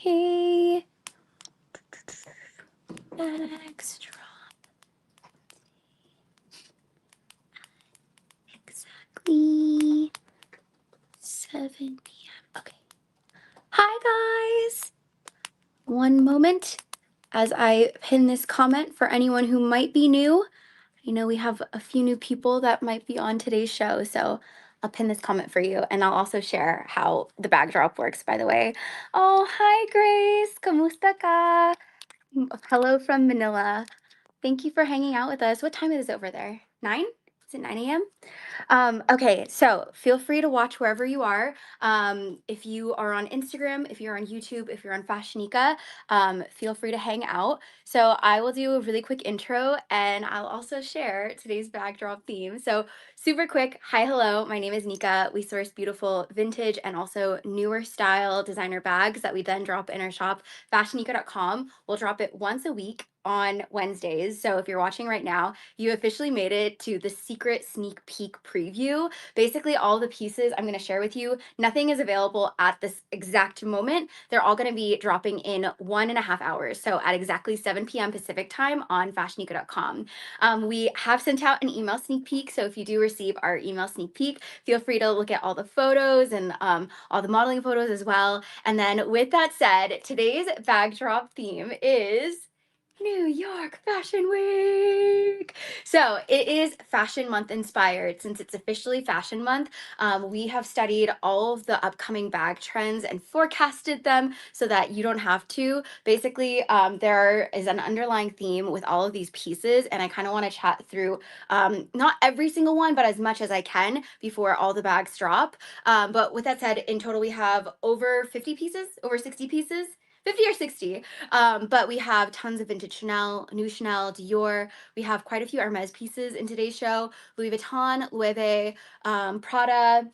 Okay. Next drop. Exactly 7 p.m. Okay. Hi, guys. One moment as I pin this comment for anyone who might be new. I know we have a few new people that might be on today's show, so I'll pin this comment for you, and I'll also share how the bag drop works, by the way. Oh, hi, Grace. Kamusta ka? Hello from Manila. Thank you for hanging out with us. What time is it over there? 9? Is it 9 a.m.? Okay, so feel free to watch wherever you are. If you are on Instagram, if you're on YouTube, if you're on FashionNica, feel free to hang out. So I will do a really quick intro and I'll also share today's backdrop theme. So super quick, hi, hello, my name is Nika. We source beautiful vintage and also newer style designer bags that we then drop in our shop, fashionica.com. We'll drop it once a week on Wednesdays. So if you're watching right now, you officially made it to the secret sneak peek preview. Basically, all the pieces I'm going to share with you, nothing is available at this exact moment. They're all going to be dropping in 1.5 hours. So at exactly 7 p.m. Pacific time on fashionica.com. We have sent out an email sneak peek. So if you do receive our email sneak peek, feel free to look at all the photos and all the modeling photos as well. And then with that said, today's bag drop theme is New York Fashion Week. So it is Fashion Month inspired. Since it's officially Fashion Month, we have studied all of the upcoming bag trends and forecasted them so that you don't have to. Basically, there is an underlying theme with all of these pieces, and I kind of want to chat through not every single one, but as much as I can before all the bags drop. But with that said, in total, we have over 50 pieces, over 60 pieces. 50 or 60. But we have tons of vintage Chanel, new Chanel, Dior. We have quite a few Hermes pieces in today's show. Louis Vuitton, Loewe, Prada,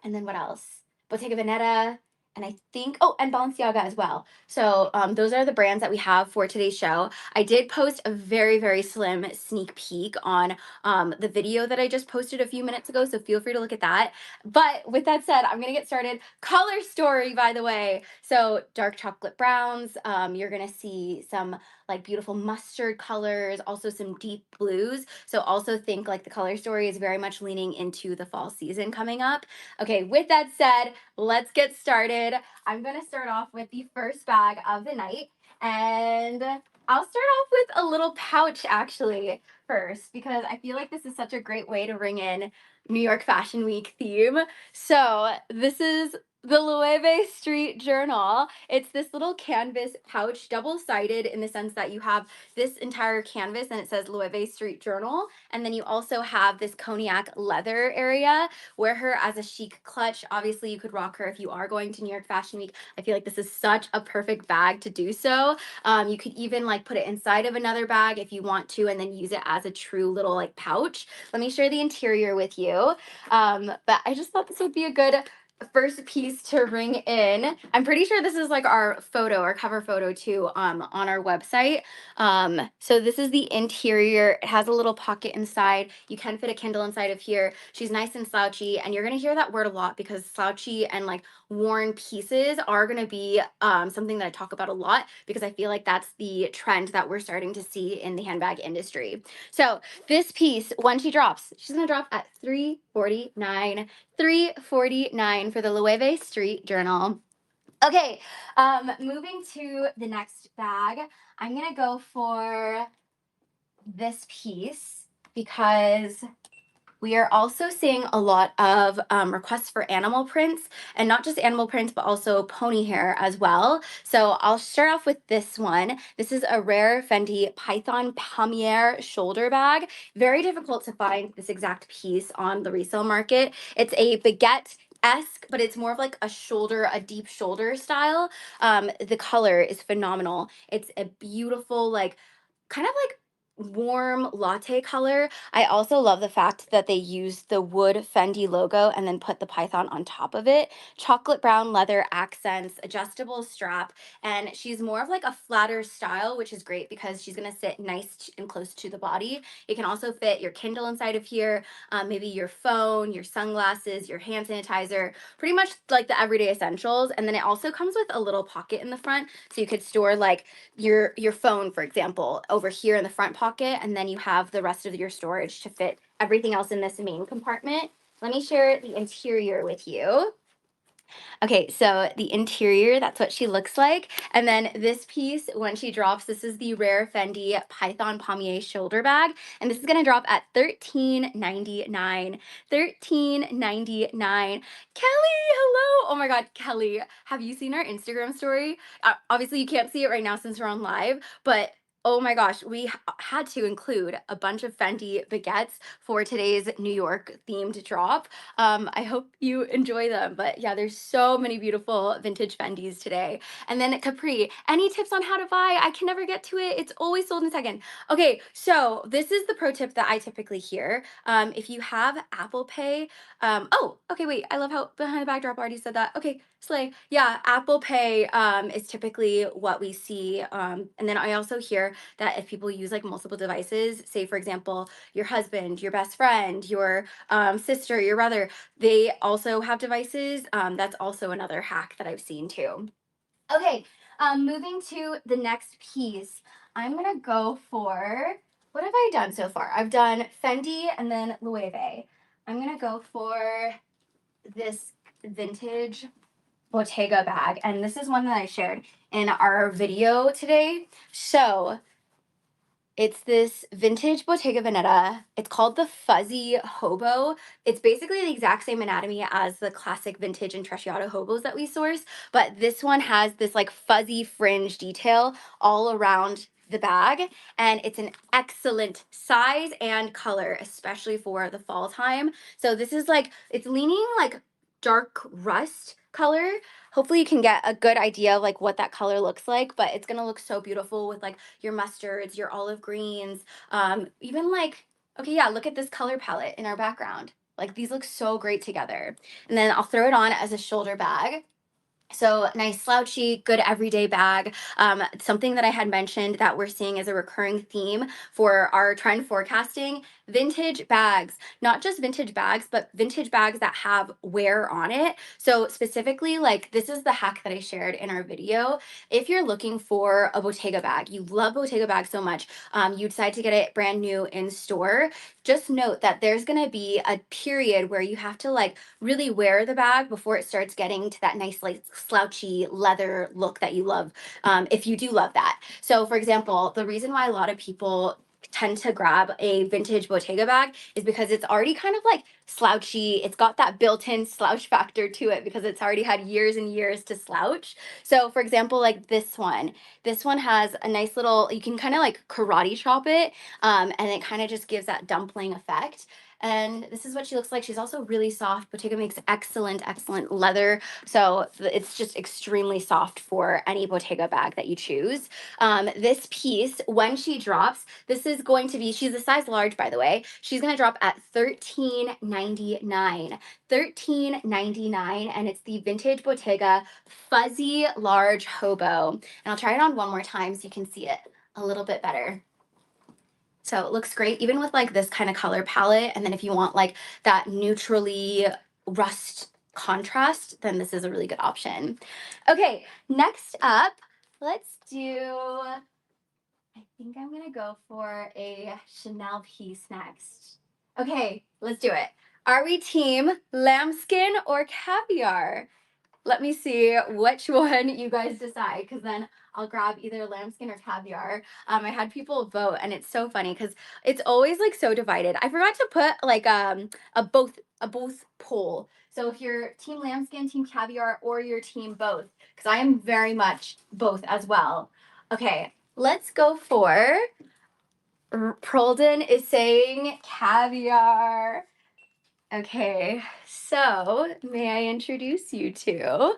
and then what else? Bottega Veneta, and I think, oh, and Balenciaga as well. So those are the brands that we have for today's show. I did post a very, very slim sneak peek on the video that I just posted a few minutes ago, so feel free to look at that. But with that said, I'm gonna get started. Color story, by the way. So dark chocolate browns, you're gonna see some like beautiful mustard colors, also some deep blues. So also think like the color story is very much leaning into the fall season coming up. Okay, with that said, let's get started. I'm going to start off with the first bag of the night, and I'll start off with a little pouch actually first because I feel like this is such a great way to bring in New York Fashion Week theme. So this is the Loewe Street Journal. It's this little canvas pouch, double-sided in the sense that you have this entire canvas and it says Loewe Street Journal, and then you also have this cognac leather area. Wear her as a chic clutch. Obviously, you could rock her if you are going to New York Fashion Week. I feel like this is such a perfect bag to do so. You could even like put it inside of another bag if you want to, and then use it as a true little like pouch. Let me share the interior with you. But I just thought this would be a good first piece to bring in. I'm pretty sure this is like our photo, our cover photo too, on our website. So this is the interior. It has a little pocket inside. You can fit a Kindle inside of here. She's nice and slouchy, and you're gonna hear that word a lot because slouchy and like worn pieces are gonna be something that I talk about a lot because I feel like that's the trend that we're starting to see in the handbag industry. So this piece, when she drops, she's gonna drop at $349. $349 for the Loewe Street Journal. Okay, moving to the next bag, I'm gonna go for this piece because we are also seeing a lot of requests for animal prints, and not just animal prints, but also pony hair as well. So I'll start off with this one. This is a rare Fendi Python Palmier shoulder bag. Very difficult to find this exact piece on the resale market. It's a baguette-esque, but it's more of like a shoulder, a deep shoulder style. The color is phenomenal. It's a beautiful, like, kind of like warm latte color. I also love the fact that they used the wood Fendi logo and then put the python on top of it. Chocolate brown leather accents, adjustable strap, and she's more of like a flatter style, which is great because she's gonna sit nice and close to the body. It can also fit your Kindle inside of here, maybe your phone, your sunglasses, your hand sanitizer, pretty much like the everyday essentials. And then it also comes with a little pocket in the front, so you could store like your phone, for example, over here in the front pocket, and then you have the rest of your storage to fit everything else in this main compartment. Let me share the interior with you. Okay, so the interior, that's what she looks like. And then this piece, when she drops, this is the rare Fendi Python Pommier shoulder bag. And this is gonna drop at $13.99. $13.99. Kelly, hello. Oh my God, Kelly, have you seen our Instagram story? Obviously you can't see it right now since we're on live, but oh my gosh, we had to include a bunch of Fendi baguettes for today's New York themed drop. I hope you enjoy them. But yeah, there's so many beautiful vintage Fendis today. And then Capri, any tips on how to buy? I can never get to it. It's always sold in a second. Okay, so this is the pro tip that I typically hear. If you have Apple Pay, oh, okay, wait, I love how behind the backdrop already said that. Okay, slay. Yeah, Apple Pay is typically what we see. And then I also hear that if people use like multiple devices, say for example, your husband, your best friend, your sister, your brother, they also have devices. That's also another hack that I've seen too. Okay, moving to the next piece, I'm gonna go for, what have I done so far? I've done Fendi and then Loewe. I'm gonna go for this vintage Bottega bag, and this is one that I shared in our video today. So it's this vintage Bottega Veneta. It's called the Fuzzy Hobo. It's basically the exact same anatomy as the classic vintage and Intrecciato hobos that we source, but this one has this like fuzzy fringe detail all around the bag, and it's an excellent size and color, especially for the fall time. So this is like, it's leaning like dark rust color. Hopefully you can get a good idea of like what that color looks like, but it's gonna look so beautiful with like your mustards, your olive greens, even like, okay, yeah, look at this color palette in our background. Like these look so great together. And then I'll throw it on as a shoulder bag. So nice slouchy, good everyday bag. Something that I had mentioned that we're seeing as a recurring theme for our trend forecasting, vintage bags. Not just vintage bags, but vintage bags that have wear on it. So specifically, like this is the hack that I shared in our video. If you're looking for a Bottega bag, you love Bottega bags so much, you decide to get it brand new in store, just note that there's gonna be a period where you have to like really wear the bag before it starts getting to that nice like slouchy leather look that you love, if you do love that. So for example, the reason why a lot of people tend to grab a vintage Bottega bag is because it's already kind of like slouchy. It's got that built-in slouch factor to it because it's already had years and years to slouch. So for example, like this one has a nice little, you can kind of like karate chop it, and it kind of just gives that dumpling effect. And this is what she looks like. She's also really soft. Bottega makes excellent, excellent leather. So it's just extremely soft for any Bottega bag that you choose. This piece, when she drops, this is going to be, she's a size large, by the way. She's going to drop at $13.99. $13.99, and it's the vintage Bottega fuzzy large hobo. And I'll try it on one more time so you can see it a little bit better. So it looks great, even with like this kind of color palette. And then if you want like that neutrally rust contrast, then this is a really good option. Okay, next up, let's do, I think I'm gonna go for a Chanel piece next. Okay, let's do it. Are we team lambskin or caviar? Let me see which one you guys decide, because then I'll grab either lambskin or caviar. I had people vote, and it's so funny because it's always like so divided. I forgot to put like a both poll. So if you're team lambskin, team caviar, or you're team both, because I am very much both as well. Okay, let's go for, Prolden is saying caviar. Okay, so may I introduce you to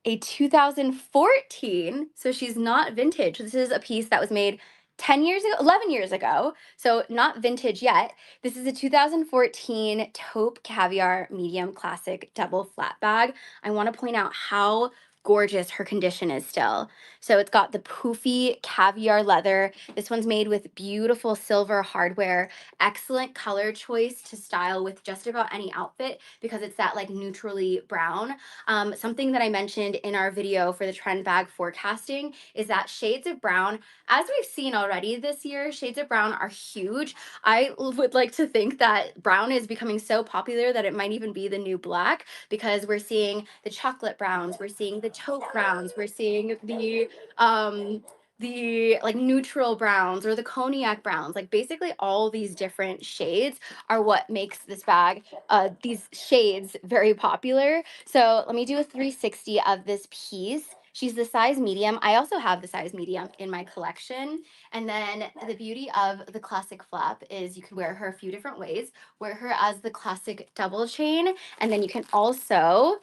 a 2014, so she's not vintage. This is a piece that was made 10 years ago, 11 years ago, so not vintage yet. This is a 2014 Taupe Caviar Medium Classic Double Flat Bag. I want to point out how gorgeous her condition is still. So it's got the poofy caviar leather. This one's made with beautiful silver hardware, excellent color choice to style with just about any outfit because it's that like neutrally brown. Something that I mentioned in our video for the trend bag forecasting is that shades of brown, as we've seen already this year, shades of brown are huge. I would like to think that brown is becoming so popular that it might even be the new black, because we're seeing the chocolate browns, we're seeing the taupe browns, we're seeing the like neutral browns or the cognac browns. Like basically all these different shades are what makes this bag, these shades, very popular. So let me do a 360 of this piece. She's the size medium. I also have the size medium in my collection. And then the beauty of the classic flap is you can wear her a few different ways. Wear her as the classic double chain, and then you can also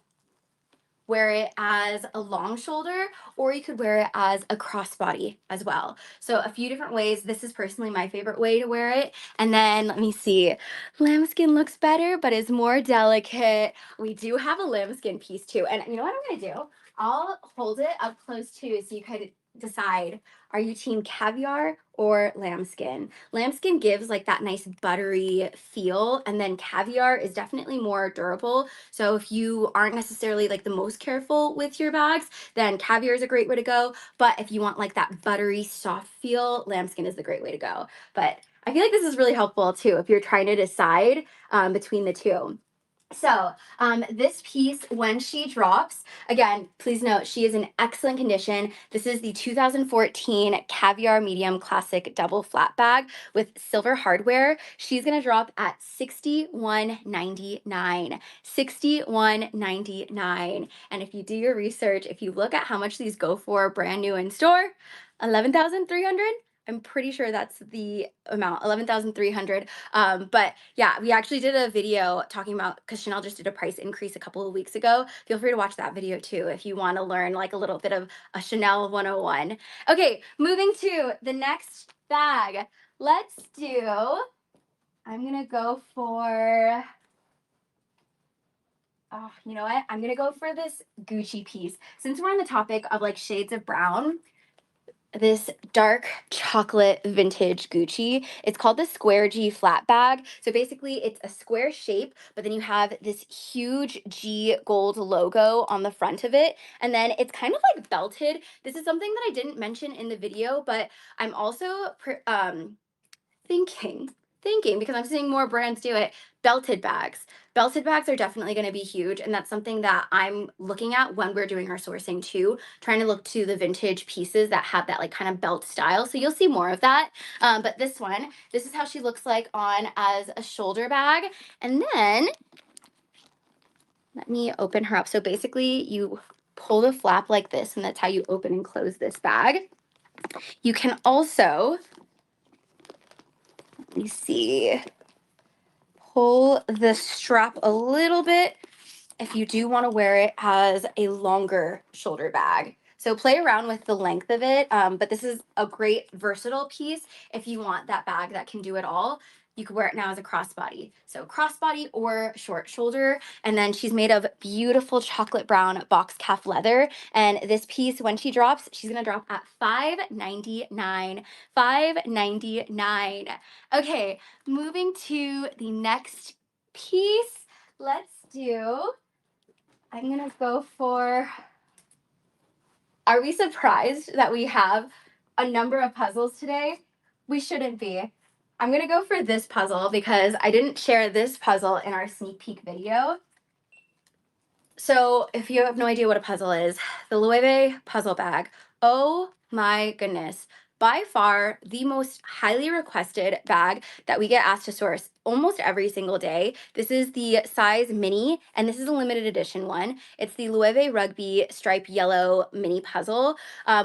wear it as a long shoulder, or you could wear it as a crossbody as well. So a few different ways. This is personally my favorite way to wear it. And then let me see, lambskin looks better, but is more delicate. We do have a lambskin piece too. And you know what I'm gonna do? I'll hold it up close too so you could decide, are you team caviar or lambskin? Lambskin gives like that nice buttery feel, and then caviar is definitely more durable. So if you aren't necessarily like the most careful with your bags, then caviar is a great way to go. But if you want like that buttery soft feel, lambskin is the great way to go. But I feel like this is really helpful too if you're trying to decide between the two. So this piece, when she drops, again, please note, she is in excellent condition. This is the 2014 Caviar Medium Classic Double Flat Bag with silver hardware. She's going to drop at $61.99. $61.99. And if you do your research, if you look at how much these go for brand new in store, 11,300. I'm pretty sure that's the amount, 11,300. But yeah, we actually did a video talking about, because Chanel just did a price increase a couple of weeks ago. Feel free to watch that video too if you want to learn like a little bit of a Chanel 101. Okay, moving to the next bag. Let's do, I'm gonna go for, oh, you know what? I'm gonna go for this Gucci piece. Since we're on the topic of like shades of brown, this dark chocolate vintage Gucci. It's called the Square G flat bag. So basically it's a square shape, but then you have this huge G gold logo on the front of it. And then it's kind of like belted. This is something that I didn't mention in the video, but I'm also thinking because I'm seeing more brands do it, belted bags. Belted bags are definitely going to be huge, and that's something that I'm looking at when we're doing our sourcing too, trying to look to the vintage pieces that have that like kind of belt style. So you'll see more of that. But this one, this is how she looks like on as a shoulder bag. And then let me open her up. So basically you pull the flap like this, and that's how you open and close this bag. You can also, let me see, pull the strap a little bit if you do want to wear it as a longer shoulder bag. So play around with the length of it, but this is a great versatile piece if you want that bag that can do it all. You could wear it now as a crossbody. So crossbody or short shoulder. And then she's made of beautiful chocolate brown box calf leather. And this piece, when she drops, she's gonna drop at $5.99. $5.99. Okay, moving to the next piece. Let's do, I'm gonna go for, are we surprised that we have a number of puzzles today? We shouldn't be. I'm gonna go for this puzzle because I didn't share this puzzle in our sneak peek video. So if you have no idea what a puzzle is, the Loewe puzzle bag, oh my goodness. By far the most highly requested bag that we get asked to source almost every single day. This is the size mini, and this is a limited edition one. It's the Loewe Rugby Stripe Yellow Mini Puzzle.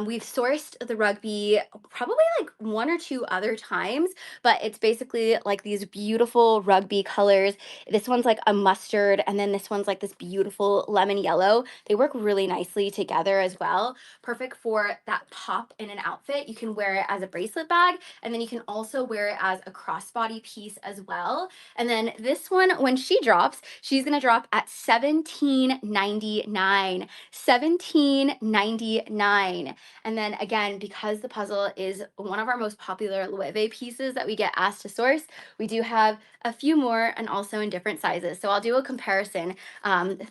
We've sourced the Rugby probably like one or two other times, but it's basically like these beautiful Rugby colors. This one's like a mustard, and then this one's like this beautiful lemon yellow. They work really nicely together as well. Perfect for that pop in an outfit. You can wear wear it as a bracelet bag, and then you can also wear it as a crossbody piece as well. And then this one, when she drops, she's gonna drop at $17.99. $17.99. And then again, because the puzzle is one of our most popular Loewe pieces that we get asked to source, we do have a few more and also in different sizes. So I'll do a comparison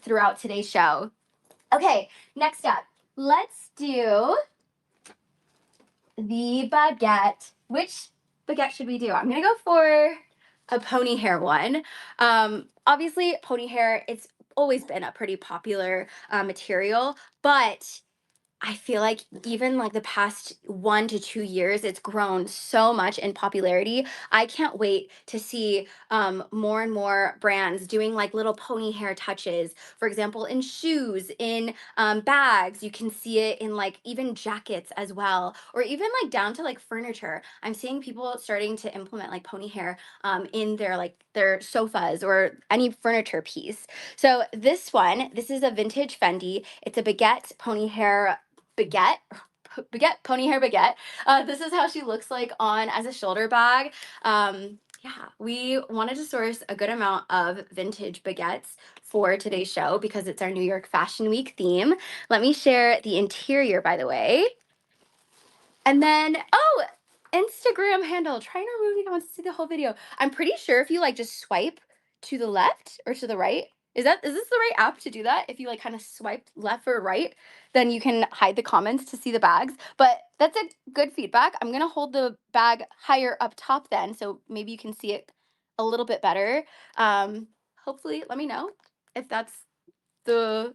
throughout today's show. Okay, next up, let's do the baguette. Which baguette should we do? I'm gonna go for a pony hair one. Obviously, pony hair, it's always been a pretty popular material, but I feel like even like the past 1 to 2 years, it's grown so much in popularity. I can't wait to see more and more brands doing like little pony hair touches. For example, in shoes, in bags, you can see it in like even jackets as well, or even like down to like furniture. I'm seeing people starting to implement like pony hair in their sofas or any furniture piece. So this one, this is a vintage Fendi. It's a baguette pony hair baguette pony hair baguette. This is how she looks like on as a shoulder bag. Yeah, we wanted to source a good amount of vintage baguettes for today's show because it's our New York Fashion Week theme. Let me share the interior, by the way. And then, oh, Instagram handle. Try not moving. I want to see the whole video. I'm pretty sure if you like just swipe to the left or to the right, is this the right app to do that? If you like kind of swipe left or right, then you can hide the comments to see the bags. But that's a good feedback. I'm gonna hold the bag higher up top then, so maybe you can see it a little bit better. Hopefully, let me know if that's the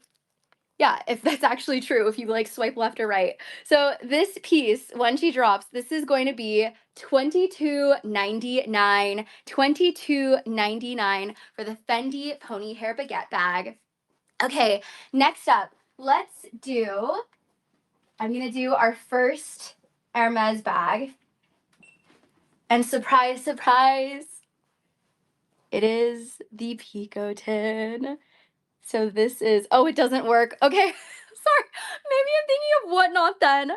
yeah, if that's actually true, if you like swipe left or right. So this piece, when she drops, this is going to be $22.99, $22.99 for the Fendi pony hair baguette bag. Okay, next up, I'm gonna do our first Hermes bag. And surprise, surprise, it is the picotin. So this is, oh, it doesn't work. Okay, sorry. Maybe I'm thinking of whatnot then.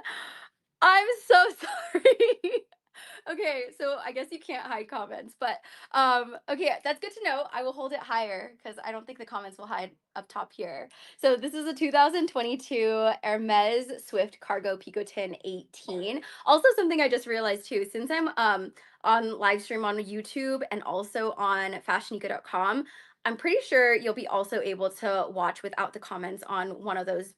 I'm so sorry. Okay, so I guess you can't hide comments, but okay, that's good to know. I will hold it higher because I don't think the comments will hide up top here. So this is a 2022 Hermes Swift Cargo Picotin 18. Also something I just realized too, since I'm on live stream on YouTube and also on FashionNica.com, I'm pretty sure you'll be also able to watch without the comments on one of those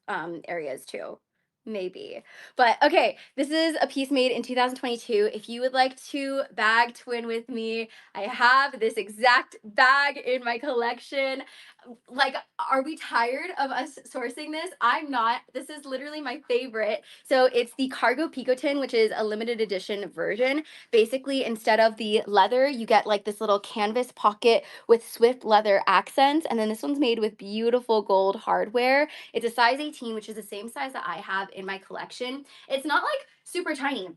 areas too. Maybe. But okay, this is a piece made in 2022. If you would like to bag twin with me, I have this exact bag in my collection. Like, are we tired of us sourcing this? I'm not. This is literally my favorite. So it's the Cargo Picotin, which is a limited edition version. Basically, instead of the leather, you get like this little canvas pocket with swift leather accents. And then this one's made with beautiful gold hardware. It's a size 18, which is the same size that I have in my collection. It's not like super tiny.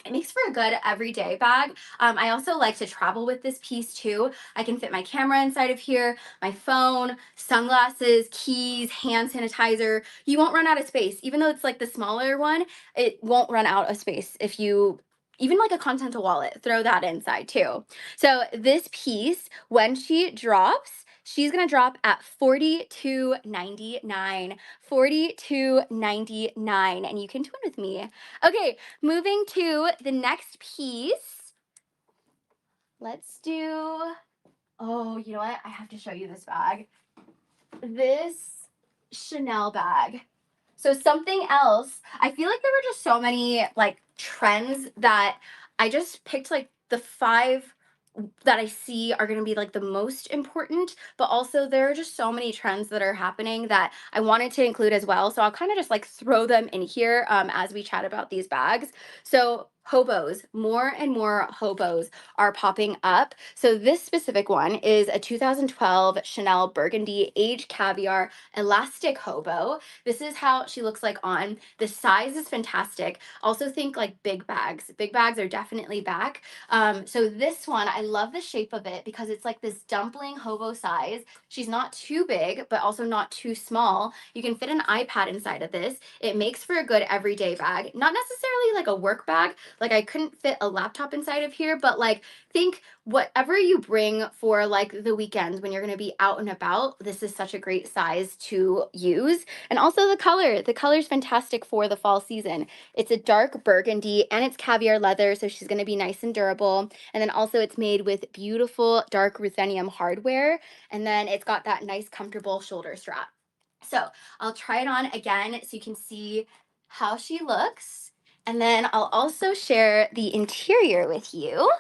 It makes for a good everyday bag. I also like to travel with this piece too. I can fit my camera inside of here, my phone, sunglasses, keys, hand sanitizer. You won't run out of space. Even though it's like the smaller one, it won't run out of space if you even like a continental wallet, throw that inside too. So this piece, when she drops, she's gonna drop at $42.99. $42.99. And you can twin with me. Okay, moving to the next piece. Let's do, oh, you know what? I have to show you this bag. This Chanel bag. So something else, I feel like there were just so many like trends that I just picked like the 5 that I see are going to be like the most important, but also there are just so many trends that are happening that I wanted to include as well. So I'll kind of just like throw them in here as we chat about these bags. So hobos, more and more hobos are popping up. So this specific one is a 2012 Chanel Burgundy Age Caviar Elastic Hobo. This is how she looks like on. The size is fantastic. Also think like big bags. Big bags are definitely back. So this one, I love the shape of it because it's like this dumpling hobo size. She's not too big, but also not too small. You can fit an iPad inside of this. It makes for a good everyday bag. Not necessarily like a work bag, like I couldn't fit a laptop inside of here, but like think whatever you bring for like the weekends when you're going to be out and about, this is such a great size to use. And also the color is fantastic for the fall season. It's a dark burgundy and it's caviar leather, so she's going to be nice and durable. And then also it's made with beautiful dark ruthenium hardware, and then it's got that nice comfortable shoulder strap. So I'll try it on again so you can see how she looks. And then I'll also share the interior with you.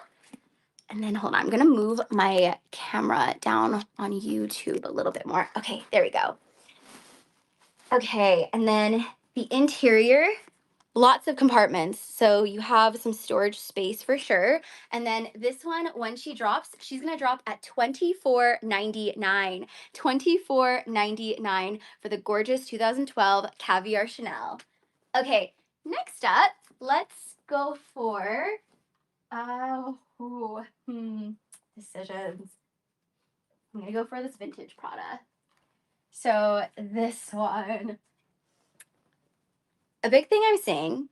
And then hold on, I'm gonna move my camera down on YouTube a little bit more. Okay, there we go. Okay, and then the interior, lots of compartments. So you have some storage space for sure. And then this one, when she drops, she's gonna drop at $24.99. $24.99 for the gorgeous 2012 Caviar Chanel. Okay, next up, let's go for decisions. I'm gonna go for this vintage Prada. So this one, a big thing I'm seeing,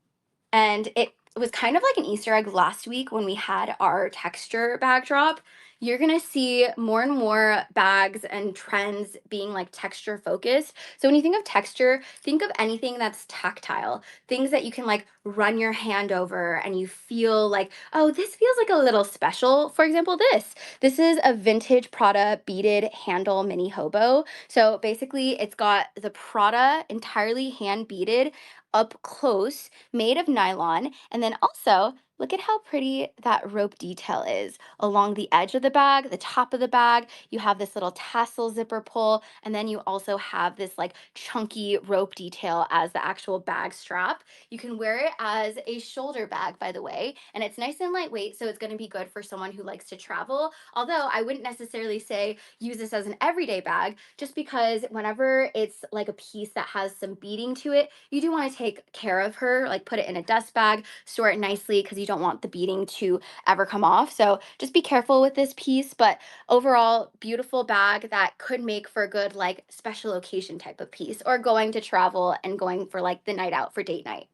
and it was kind of like an Easter egg last week when we had our texture bag drop. You're gonna see more and more bags and trends being like texture focused. So when you think of texture, think of anything that's tactile, things that you can like run your hand over and you feel like, oh, this feels like a little special. For example, this is a vintage Prada beaded handle mini hobo. So basically it's got the Prada entirely hand beaded up close, made of nylon. And then also, look at how pretty that rope detail is along the edge of the bag, the top of the bag. You have this little tassel zipper pull, and then you also have this like chunky rope detail as the actual bag strap. You can wear it as a shoulder bag, by the way, and it's nice and lightweight, so it's going to be good for someone who likes to travel. Although I wouldn't necessarily say use this as an everyday bag, just because whenever it's like a piece that has some beading to it, you do want to take care of her, like put it in a dust bag, store it nicely, because you don't want the beading to ever come off. So just be careful with this piece, but overall, beautiful bag that could make for a good like special occasion type of piece, or going to travel and going for like the night out for date night.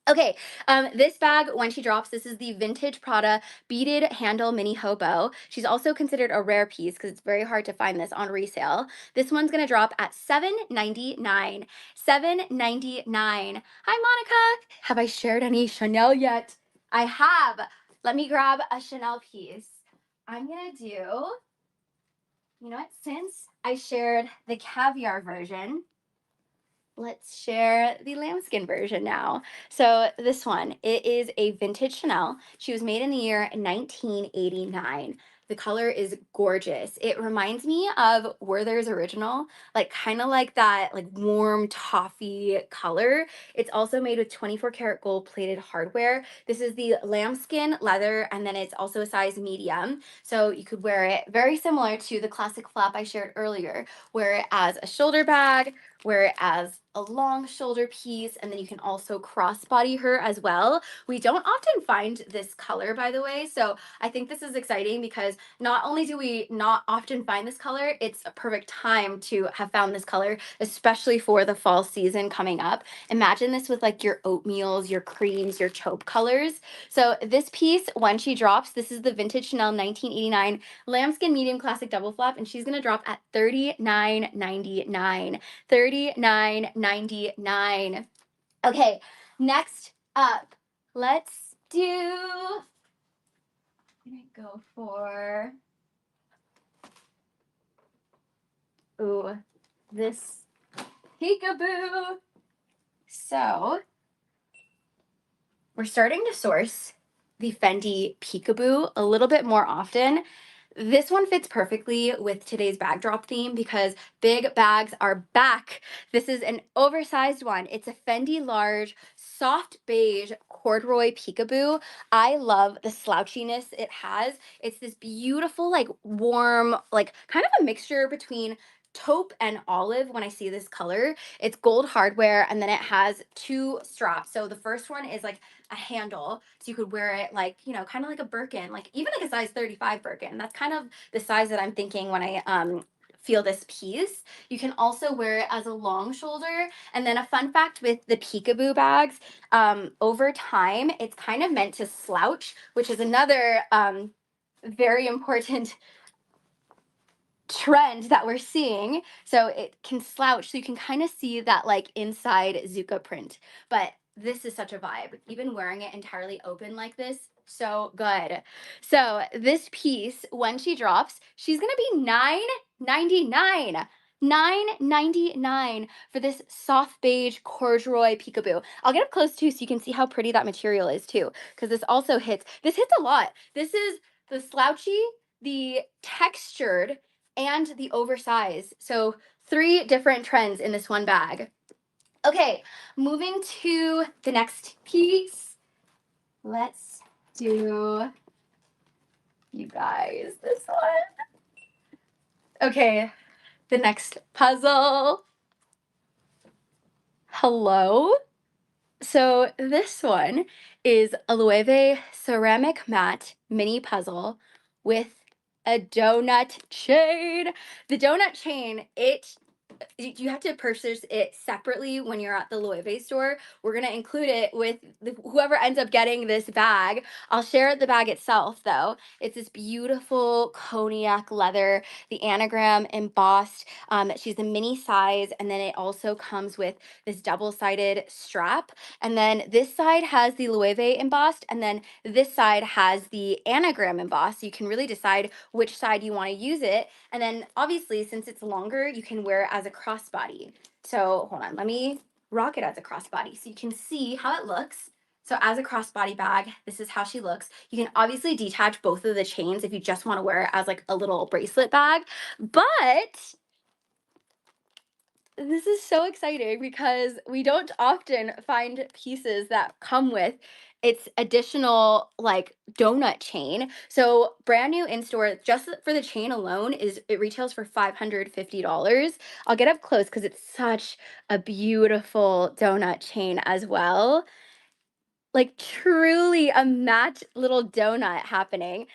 Okay, this bag, when she drops, this is the vintage Prada beaded handle mini hobo. She's also considered a rare piece because it's very hard to find this on resale. This one's gonna drop at $7.99. $7.99. Hi, Monica. Have I shared any Chanel yet? I have. Let me grab a Chanel piece. I'm gonna do, you know what, since I shared the caviar version, let's share the lambskin version now. So this one, it is a vintage Chanel. She was made in the year 1989. The color is gorgeous. It reminds me of Werther's Original, like kind of like that like warm toffee color. It's also made with 24 karat gold plated hardware. This is the lambskin leather, and then it's also a size medium. So you could wear it very similar to the classic flap I shared earlier. Wear it as a shoulder bag, wear it as a long shoulder piece, and then you can also crossbody her as well. We don't often find this color, by the way, so I think this is exciting because not only do we not often find this color, it's a perfect time to have found this color, especially for the fall season coming up. Imagine this with like your oatmeals, your creams, your taupe colors. So this piece, when she drops, this is the vintage Chanel 1989 lambskin medium classic double flap, and she's gonna drop at $39.99. $39.99. Okay, next up, let's do, I'm gonna go for, this peekaboo. So we're starting to source the Fendi peekaboo a little bit more often. This one fits perfectly with today's bag drop theme because big bags are back. This is an oversized one. It's a Fendi large, soft beige corduroy peekaboo. I love the slouchiness it has. It's this beautiful, like warm, like kind of a mixture between taupe and olive when I see this color. It's gold hardware, and then it has two straps. So the first one is like a handle, so you could wear it like, you know, kind of like a Birkin, like even like a size 35 Birkin. That's kind of the size that I'm thinking when I feel this piece. You can also wear it as a long shoulder. And then a fun fact with the peekaboo bags, over time, it's kind of meant to slouch, which is another very important trend that we're seeing. So it can slouch, so you can kind of see that like inside Zuka print. But this is such a vibe. Even wearing it entirely open like this, so good. So this piece, when she drops, she's gonna be $9.99. $9.99 for this soft beige corduroy peekaboo. I'll get up close too so you can see how pretty that material is too, because this hits a lot. This is the slouchy, the textured, and the oversized. So 3 different trends in this one bag. Okay, moving to the next piece. Let's do, you guys, this one. Okay, the next puzzle. Hello. So this one is a Loewe ceramic matte mini puzzle with a donut chain. The donut chain, you have to purchase it separately when you're at the Loewe store. We're going to include it with whoever ends up getting this bag. I'll share the bag itself, though. It's this beautiful cognac leather, the anagram embossed. She's a mini size, and then it also comes with this double-sided strap. And then this side has the Loewe embossed, and then this side has the anagram embossed. So you can really decide which side you want to use it. And then obviously, since it's longer, you can wear it as a crossbody. So hold on, let me rock it as a crossbody so you can see how it looks. So as a crossbody bag, this is how she looks. You can obviously detach both of the chains if you just want to wear it as like a little bracelet bag. But this is so exciting because we don't often find pieces that come with its additional like donut chain. So brand new in store, just for the chain alone, it retails for $550. I'll get up close because it's such a beautiful donut chain as well. Like truly a matte little donut happening.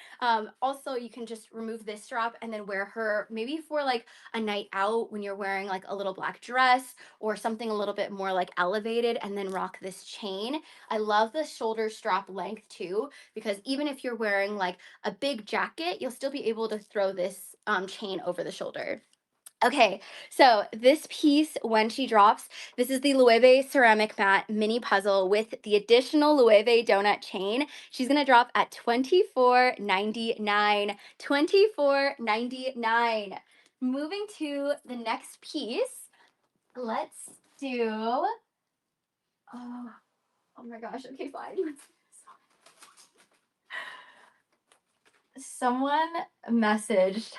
Also, you can just remove this strap and then wear her maybe for like a night out when you're wearing like a little black dress or something a little bit more like elevated, and then rock this chain. I love the shoulder strap length too, because even if you're wearing like a big jacket, you'll still be able to throw this chain over the shoulder. Okay, so this piece, when she drops, this is the Loewe ceramic matte mini puzzle with the additional Loewe donut chain. She's gonna drop at $24.99. $24.99. Moving to the next piece, let's do. Oh my gosh. Okay, fine. Someone messaged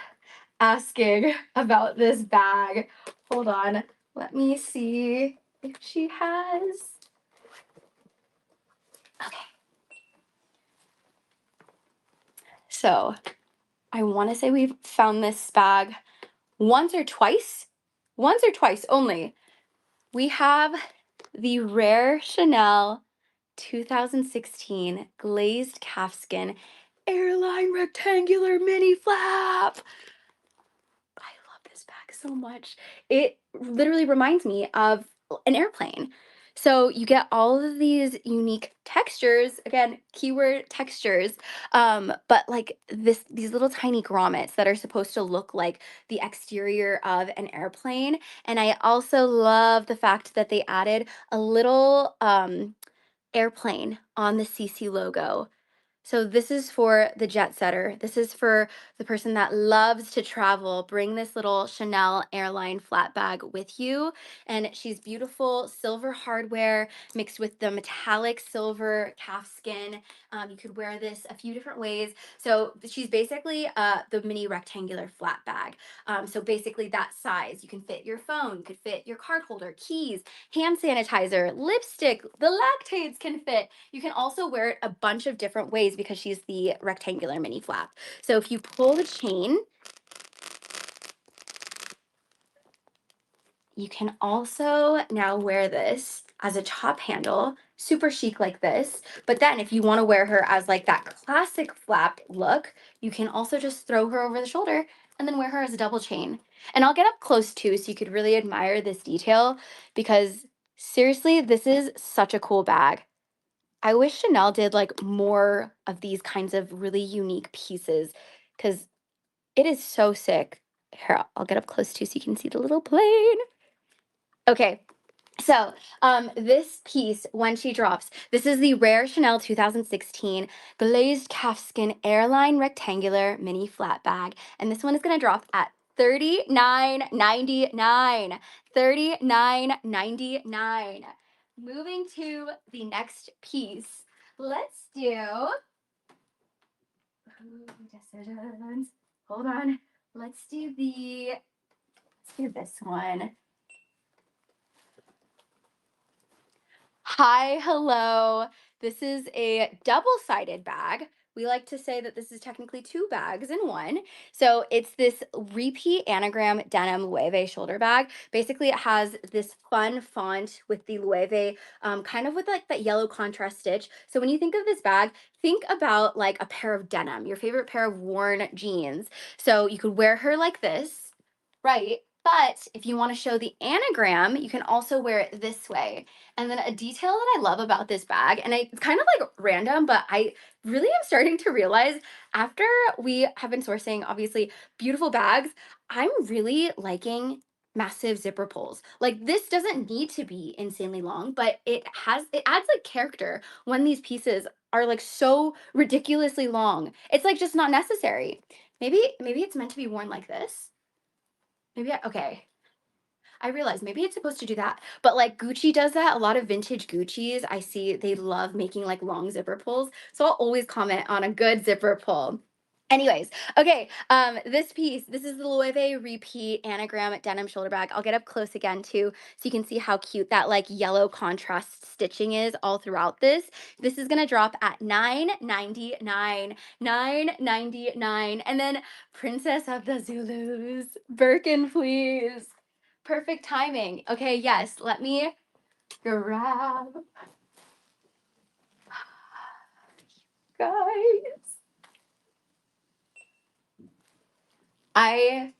asking about this bag. Hold on. Let me see if she has. Okay. So I want to say we've found this bag once or twice only. We have the rare Chanel 2016 glazed calfskin airline rectangular mini flap. I love this bag so much. It literally reminds me of an airplane. So you get all of these unique textures, again, keyword textures, but like these little tiny grommets that are supposed to look like the exterior of an airplane. And I also love the fact that they added a little airplane on the CC logo. So this is for the jet setter. This is for the person that loves to travel. Bring this little Chanel airline flat bag with you. And she's beautiful silver hardware mixed with the metallic silver calfskin. You could wear this a few different ways. So she's basically the mini rectangular flat bag. So basically that size. You can fit your phone, you could fit your card holder, keys, hand sanitizer, lipstick. The lactates can fit. You can also wear it a bunch of different ways because she's the rectangular mini flap. So if you pull the chain, you can also now wear this as a top handle, super chic like this. But then if you want to wear her as like that classic flap look, you can also just throw her over the shoulder and then wear her as a double chain. And I'll get up close too so you could really admire this detail because seriously, this is such a cool bag. I wish Chanel did like more of these kinds of really unique pieces because it is so sick. Here, I'll get up close too so you can see the little plane. Okay, so this piece, when she drops, this is the rare Chanel 2016 glazed calfskin airline rectangular mini flat bag. And this one is going to drop at $39.99. $39.99. Moving to the next piece, let's do decisions. Hold on. Let's do this one. Hi, hello. This is a double-sided bag. We like to say that this is technically two bags in one. So it's this repeat anagram denim Loewe shoulder bag. Basically, it has this fun font with the Loewe, kind of with like that yellow contrast stitch. So when you think of this bag, think about like a pair of denim, your favorite pair of worn jeans. So you could wear her like this, right? But if you want to show the anagram, you can also wear it this way. And then a detail that I love about this bag, and it's kind of like random, but I really am starting to realize after we have been sourcing, obviously, beautiful bags, I'm really liking massive zipper pulls. Like this doesn't need to be insanely long, but it adds like character when these pieces are like so ridiculously long. It's like just not necessary. Maybe it's meant to be worn like this. Okay. I realize maybe it's supposed to do that, but like Gucci does that. A lot of vintage Gucci's, I see they love making like long zipper pulls. So I'll always comment on a good zipper pull. Anyways, okay, this piece, this is the Loewe repeat anagram denim shoulder bag. I'll get up close again too, so you can see how cute that like yellow contrast stitching is all throughout this. This is gonna drop at $9.99, $9.99, and then Princess of the Zulus, Birkin, please. Perfect timing. Okay, yes, let me grab, guys. I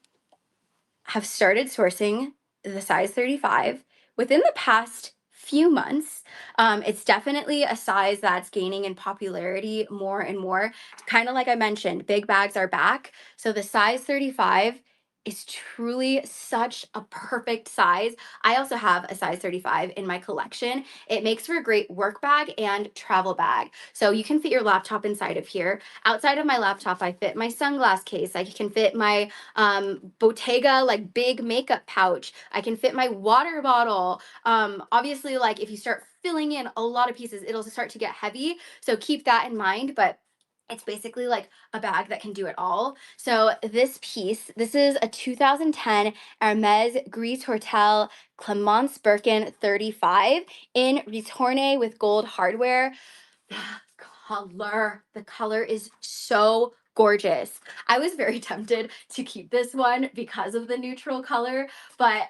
have started sourcing the size 35 within the past few months. It's definitely a size that's gaining in popularity more and more. Kind of like I mentioned, big bags are back. So the size 35 is truly such a perfect size. I also have a size 35 in my collection. It makes for a great work bag and travel bag. So you can fit your laptop inside of here. Outside of my laptop, I fit my sunglass case. I can fit my Bottega like big makeup pouch. I can fit my water bottle. Obviously, like if you start filling in a lot of pieces, it'll start to get heavy. So keep that in mind. But it's basically like a bag that can do it all. So this piece, this is a 2010 Hermes Gris Hortel Clemence Birkin 35 in retourne with gold hardware. The color is so gorgeous. I was very tempted to keep this one because of the neutral color, but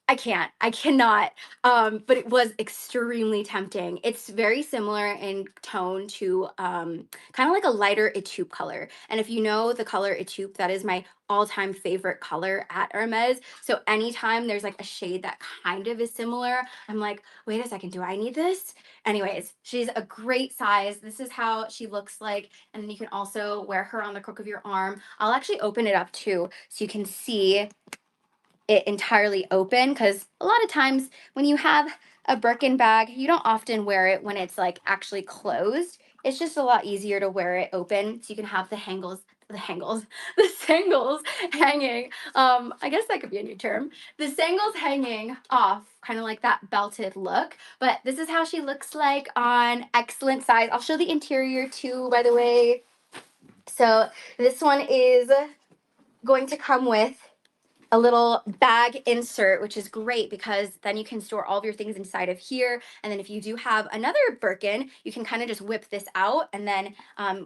I cannot. But it was extremely tempting. It's very similar in tone to kind of like a lighter Etoupe color. And if you know the color Etoupe, that is my all-time favorite color at Hermes. So anytime there's like a shade that kind of is similar, I'm like, wait a second, do I need this? Anyways, she's a great size. This is how she looks like. And then you can also wear her on the crook of your arm. I'll actually open it up too so you can see it entirely open because a lot of times when you have a Birkin bag, you don't often wear it when it's like actually closed. It's just a lot easier to wear it open so you can have the sangles hanging. I guess that could be a new term. The sangles hanging off, kind of like that belted look. But this is how she looks like on excellent size. I'll show the interior too, by the way. So this one is going to come with a little bag insert, which is great because then you can store all of your things inside of here. And then if you do have another Birkin, you can kind of just whip this out and then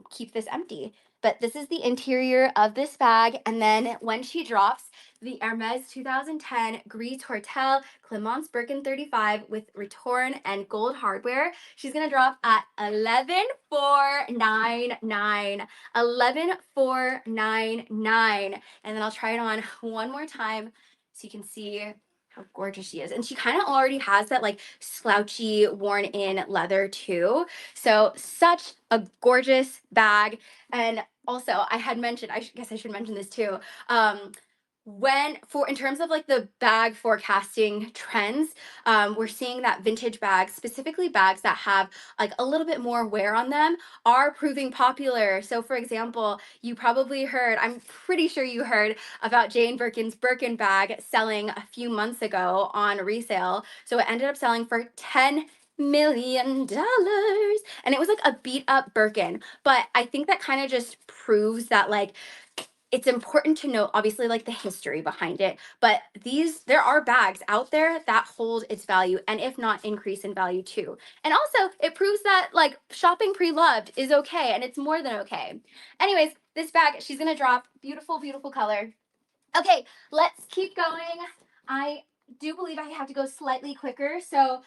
keep this empty. but this is the interior of this bag. And then when she drops, the Hermes 2010 Gris Tortel Clemence Birkin 35 with retorn and gold hardware. She's gonna drop at 11,499. 11,499. And then I'll try it on one more time so you can see how gorgeous she is. And she kind of already has that like slouchy, worn in leather too. So such a gorgeous bag. And also I had mentioned, guess I should mention this too. In terms of like the bag forecasting trends, we're seeing that vintage bags, specifically bags that have like a little bit more wear on them, are proving popular. So for example, you probably heard, I'm pretty sure you heard about Jane Birkin's Birkin bag selling a few months ago on resale. So it ended up selling for $10 million, and it was like a beat up Birkin. But I think that kind of just proves that like it's important to know, obviously, like the history behind it, but there are bags out there that hold its value, and if not, increase in value too. And also it proves that like shopping pre-loved is okay, and it's more than okay. Anyways, this bag, she's gonna drop. Beautiful, beautiful color. Okay, let's keep going. I do believe I have to go slightly quicker, so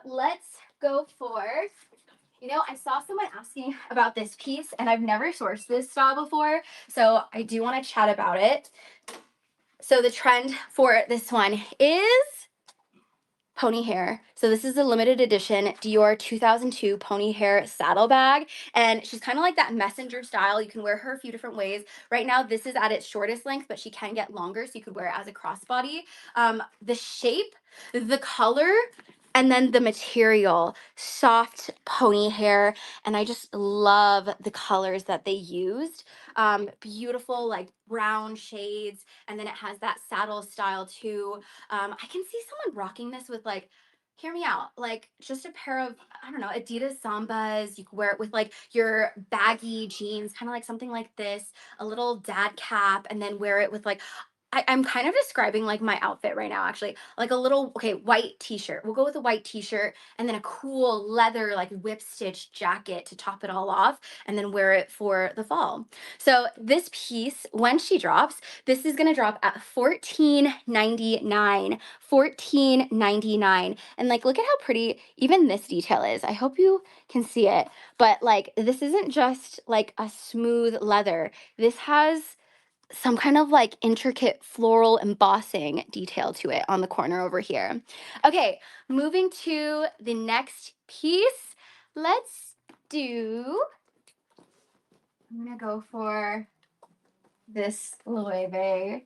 let's go for, I saw someone asking about this piece, and I've never sourced this style before, so I do want to chat about it. So the trend for this one is pony hair. So this is a limited edition Dior 2002 pony hair saddle bag, and she's kind of like that messenger style. You can wear her a few different ways. Right now this is at its shortest length, but she can get longer, so you could wear it as a crossbody. The shape, the color, and then the material, soft pony hair, and I just love the colors that they used. Beautiful like brown shades, and then it has that saddle style too. I can see someone rocking this with like, hear me out, like just a pair of, I don't know, Adidas Sambas. You could wear it with like your baggy jeans, kind of like something like this, a little dad cap, and then wear it with like, I'm kind of describing like my outfit right now, actually. Like a little, okay, white t-shirt. We'll go with a white t-shirt and then a cool leather, like whip stitch jacket to top it all off, and then wear it for the fall. So this piece, when she drops, this is gonna drop at $14.99. $14.99. And like, look at how pretty even this detail is. I hope you can see it. But like, this isn't just like a smooth leather. This has some kind of like intricate floral embossing detail to it on the corner over here. Okay, moving to the next piece. Let's do, I'm gonna go for this Loewe.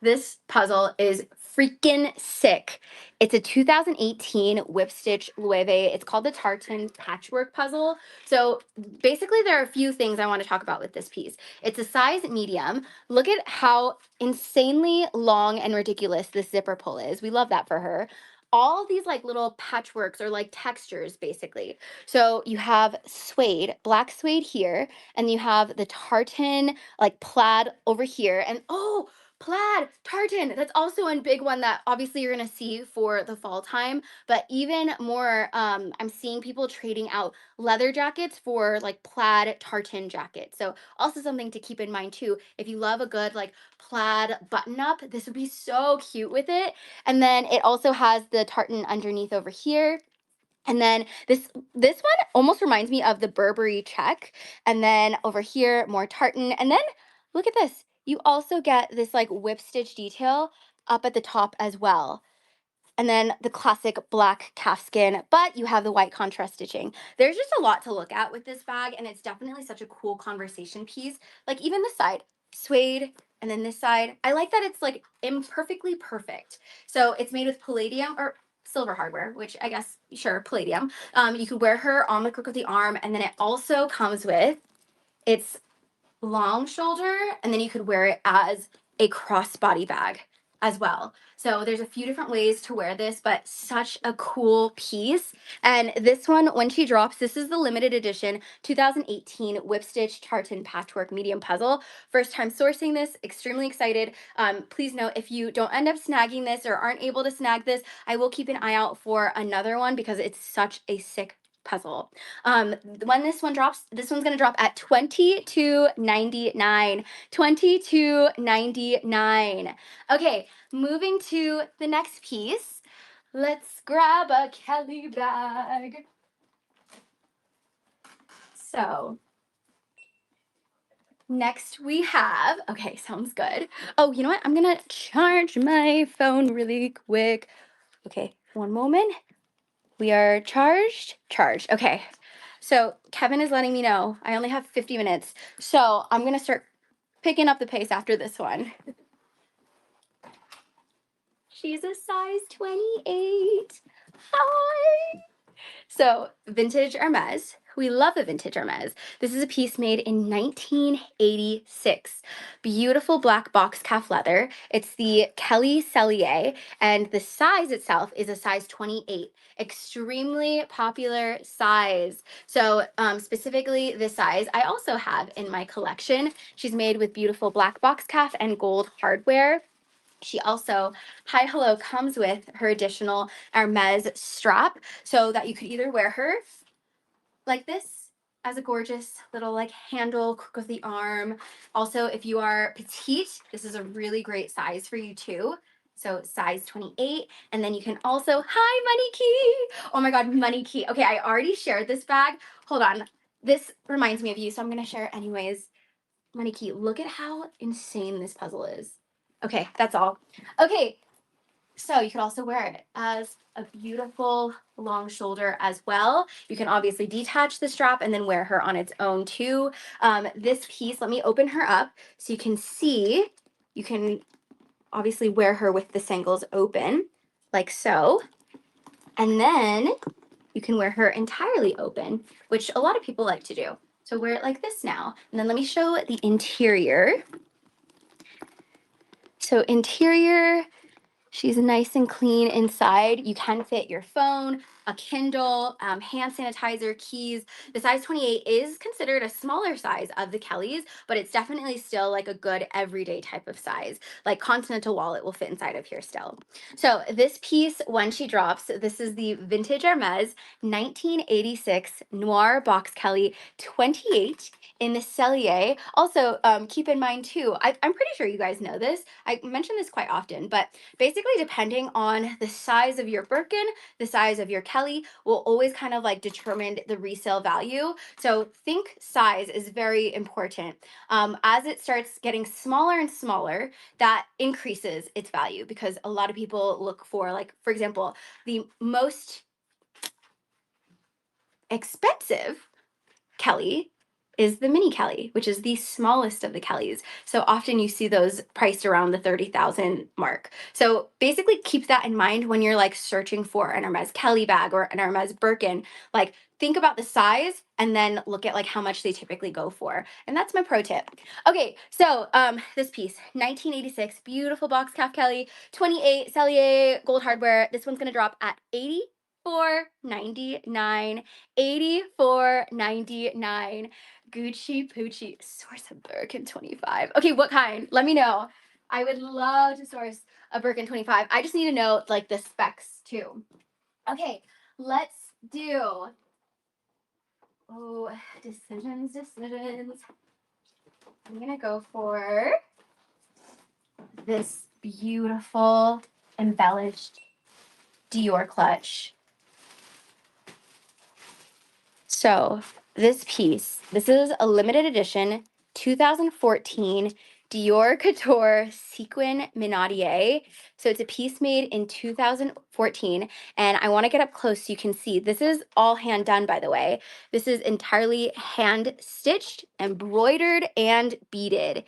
This puzzle is freaking sick. It's a 2018 whip stitch Loewe. It's called the tartan patchwork puzzle. So basically there are a few things I want to talk about with this piece. It's a size medium. Look at how insanely long and ridiculous this zipper pull is. We love that for her. All of these like little patchworks or like textures basically. So you have suede, black suede here, and you have the tartan like plaid over here. And oh, plaid, tartan, that's also a big one that obviously you're gonna see for the fall time, but even more, I'm seeing people trading out leather jackets for like plaid tartan jackets. So also something to keep in mind too. If you love a good like plaid button up, this would be so cute with it. And then it also has the tartan underneath over here. And then this one almost reminds me of the Burberry check. And then over here, more tartan. And then look at this. You also get this like whip stitch detail up at the top as well. And then the classic black calfskin, but you have the white contrast stitching. There's just a lot to look at with this bag, and it's definitely such a cool conversation piece. Like even this side, suede, and then this side. I like that it's like imperfectly perfect. So it's made with palladium or silver hardware, which I guess, sure, palladium. You could wear her on the crook of the arm, and then it also comes with its long shoulder, and then you could wear it as a crossbody bag as well. So there's a few different ways to wear this, but such a cool piece. And this one, when she drops, this is the limited edition 2018 whip stitch tartan patchwork medium puzzle. First time sourcing this, extremely excited. Please note, if you don't end up snagging this or aren't able to snag this, I will keep an eye out for another one because it's such a sick puzzle. When this one drops, this one's gonna drop at $22.99. $22.99. Okay, moving to the next piece. Let's grab a Kelly bag. So next we have, okay, sounds good. Oh, you know what? I'm gonna charge my phone really quick. Okay, one moment. We are charged. Okay. So Kevin is letting me know I only have 50 minutes. So I'm gonna start picking up the pace after this one. She's a size 28. Hi. So, vintage Hermes. We love the vintage Hermes. This is a piece made in 1986. Beautiful black box calf leather. It's the Kelly Cellier, and the size itself is a size 28. Extremely popular size. So, specifically this size, I also have in my collection. She's made with beautiful black box calf and gold hardware. She also, Hi Hello, comes with her additional Hermes strap so that you could either wear her like this as a gorgeous little like handle, crook of the arm. Also, if you are petite, this is a really great size for you too. So size 28. And then you can also, hi Money Key. Oh my God, Money Key. Okay, I already shared this bag. Hold on. This reminds me of you, so I'm gonna share it anyways. Money Key, look at how insane this puzzle is. Okay, that's all. Okay, so you could also wear it as a beautiful long shoulder as well. You can obviously detach the strap and then wear her on its own too. This piece, let me open her up so you can see. You can obviously wear her with the sangles open, like so. And then you can wear her entirely open, which a lot of people like to do. So wear it like this now. And then let me show the interior. So interior, she's nice and clean inside. You can fit your phone, a Kindle, hand sanitizer, keys. The size 28 is considered a smaller size of the Kellys, but it's definitely still like a good everyday type of size. Like Continental wallet will fit inside of here still. So this piece, when she drops, this is the vintage Hermes 1986 Noir Box Kelly 28 in the Cellier. Also, keep in mind too, I'm pretty sure you guys know this. I mention this quite often, but basically depending on the size of your Birkin, the size of your Kelly will always kind of like determine the resale value. So think size is very important. As it starts getting smaller and smaller, that increases its value because a lot of people look for, like, for example, the most expensive Kelly is the mini Kelly, which is the smallest of the Kellys. So often you see those priced around the 30,000 mark. So basically keep that in mind when you're like searching for an Hermes Kelly bag or an Hermes Birkin. Like think about the size and then look at like how much they typically go for. And that's my pro tip. Okay, so this piece, 1986, beautiful box calf Kelly, 28 Cellier gold hardware. This one's gonna drop at $84.99. $84.99. Gucci Poochie. Source a Birkin 25. Okay, what kind? Let me know. I would love to source a Birkin 25. I just need to know like the specs too. Okay, let's do. Oh, decisions. I'm gonna go for this beautiful embellished Dior clutch. So this piece, this is a limited edition 2014 Dior Couture sequin minadiere. So it's a piece made in 2014, and I want to get up close so you can see. This is all hand done, by the way. This is entirely hand stitched, embroidered, and beaded.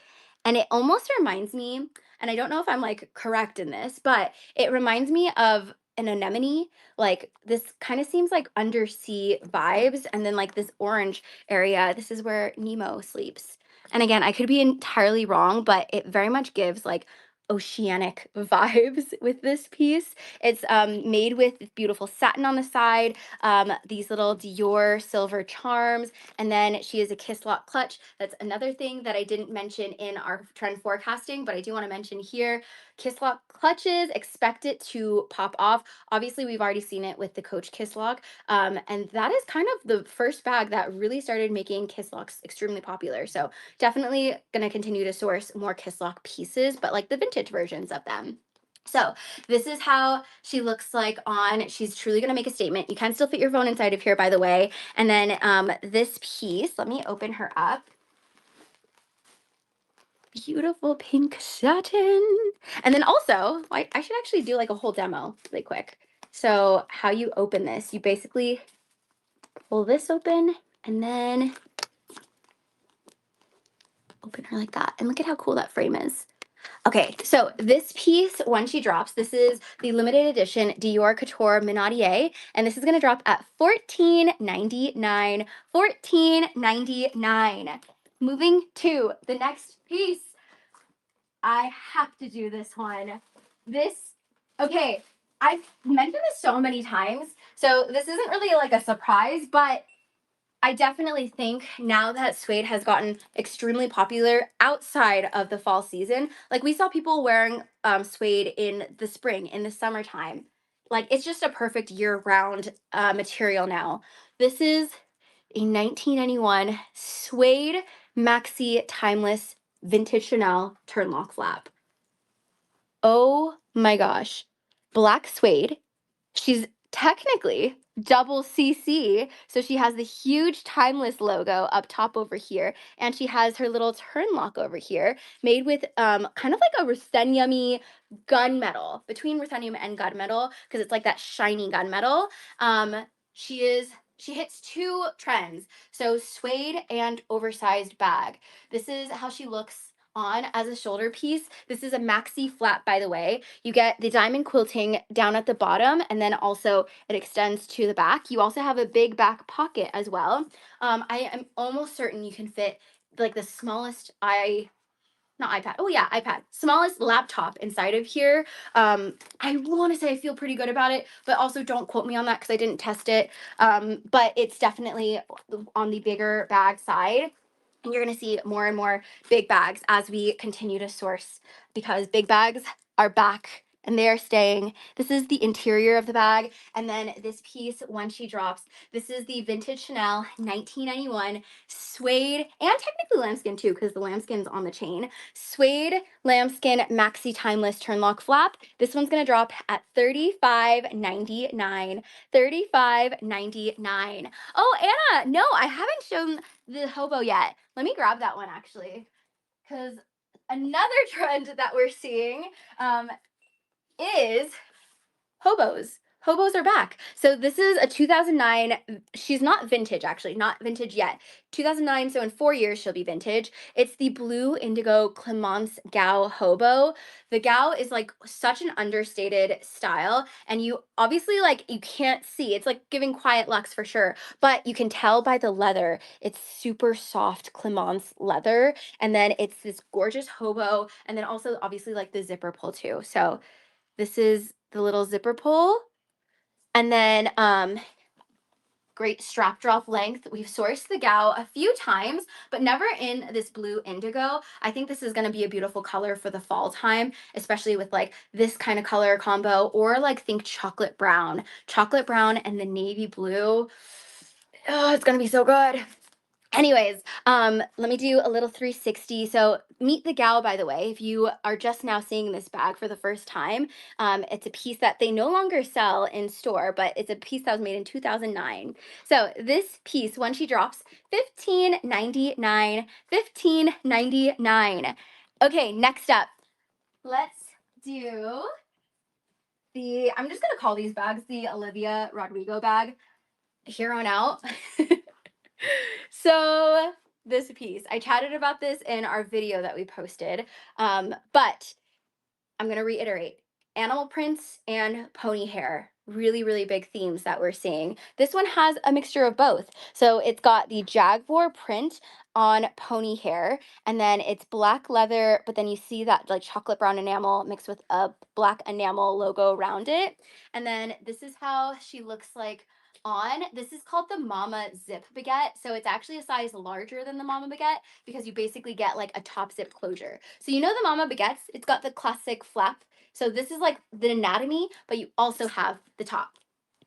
And it almost reminds me, and I don't know if I'm like correct in this, but it reminds me of an anemone. Like this kind of seems like undersea vibes, and then like this orange area, this is where Nemo sleeps. And again, I could be entirely wrong, but it very much gives like oceanic vibes with this piece. It's made with beautiful satin on the side, these little Dior silver charms, and then she is a kiss lock clutch. That's another thing that I didn't mention in our trend forecasting, but I do want to mention here. Kiss lock clutches, expect it to pop off. Obviously, we've already seen it with the Coach kiss lock. And that is kind of the first bag that really started making kiss locks extremely popular. So definitely gonna continue to source more kiss lock pieces, but like the vintage versions of them. So this is how she looks like on. She's truly going to make a statement. You can still fit your phone inside of here, by the way. And then this piece, let me open her up. Beautiful pink satin. And then also, I should actually do like a whole demo really quick. So how you open this, you basically pull this open and then open her like that. And look at how cool that frame is. Okay, so this piece, when she drops, this is the limited edition Dior Couture Minadiere, and this is going to drop at $14.99. $14.99. Moving to the next piece. I have to do this one. Okay, I've mentioned this so many times, so this isn't really like a surprise, but I definitely think now that suede has gotten extremely popular outside of the fall season, like we saw people wearing suede in the spring, in the summertime. Like it's just a perfect year-round material now. This is a 1991 suede Maxi timeless vintage Chanel turnlock flap. Oh my gosh. Black suede. She's technically double CC. So she has the huge timeless logo up top over here. And she has her little turn lock over here made with kind of like a ruthenium-y gunmetal, between ruthenium and gunmetal, because it's like that shiny gunmetal. She hits two trends. So suede and oversized bag. This is how she looks on as a shoulder piece. This is a maxi flap, by the way. You get the diamond quilting down at the bottom, and then also it extends to the back. You also have a big back pocket as well. I am almost certain you can fit like the smallest not iPad. Oh yeah, iPad. Smallest laptop inside of here. I want to say I feel pretty good about it, but also don't quote me on that because I didn't test it. But it's definitely on the bigger bag side. And you're going to see more and more big bags as we continue to source, because big bags are back and they are staying. This is the interior of the bag. And then this piece, when she drops, this is the vintage Chanel 1991 suede, and technically lambskin too, because the lambskin's on the chain. Suede lambskin maxi timeless turnlock flap. This one's going to drop at $35.99. $35.99. Oh, Anna, no, I haven't shown the hobo yet. Let me grab that one actually, because another trend that we're seeing is hobos. Hobos are back. So this is a 2009. She's not vintage, actually, not vintage yet. 2009, so in 4 years she'll be vintage. It's the blue indigo Clemence Gao hobo. The Gao is like such an understated style, and you obviously like you can't see. It's like giving quiet luxe for sure, but you can tell by the leather. It's super soft Clemence leather, and then it's this gorgeous hobo, and then also obviously like the zipper pull too. So this is the little zipper pull. And then great strap drop length. We've sourced the Gao a few times, but never in this blue indigo. I think this is going to be a beautiful color for the fall time, especially with like this kind of color combo, or like think chocolate brown and the navy blue. Oh, it's going to be so good. Anyways, let me do a little 360. So meet the Gao, by the way, if you are just now seeing this bag for the first time. It's a piece that they no longer sell in store, but it's a piece that was made in 2009. So this piece, when she drops, $15.99. $15.99. Okay, next up, let's do I'm just gonna call these bags the Olivia Rodrigo bag here on out. So this piece, I chatted about this in our video that we posted, but I'm going to reiterate: animal prints and pony hair. Really, really big themes that we're seeing. This one has a mixture of both. So it's got the jaguar print on pony hair, and then it's black leather, but then you see that like chocolate brown enamel mixed with a black enamel logo around it. And then this is how she looks like on. This is called the Mama Zip baguette. So it's actually a size larger than the Mama baguette because you basically get like a top zip closure. So you know the Mama baguettes, it's got the classic flap. So this is like the anatomy, but you also have the top.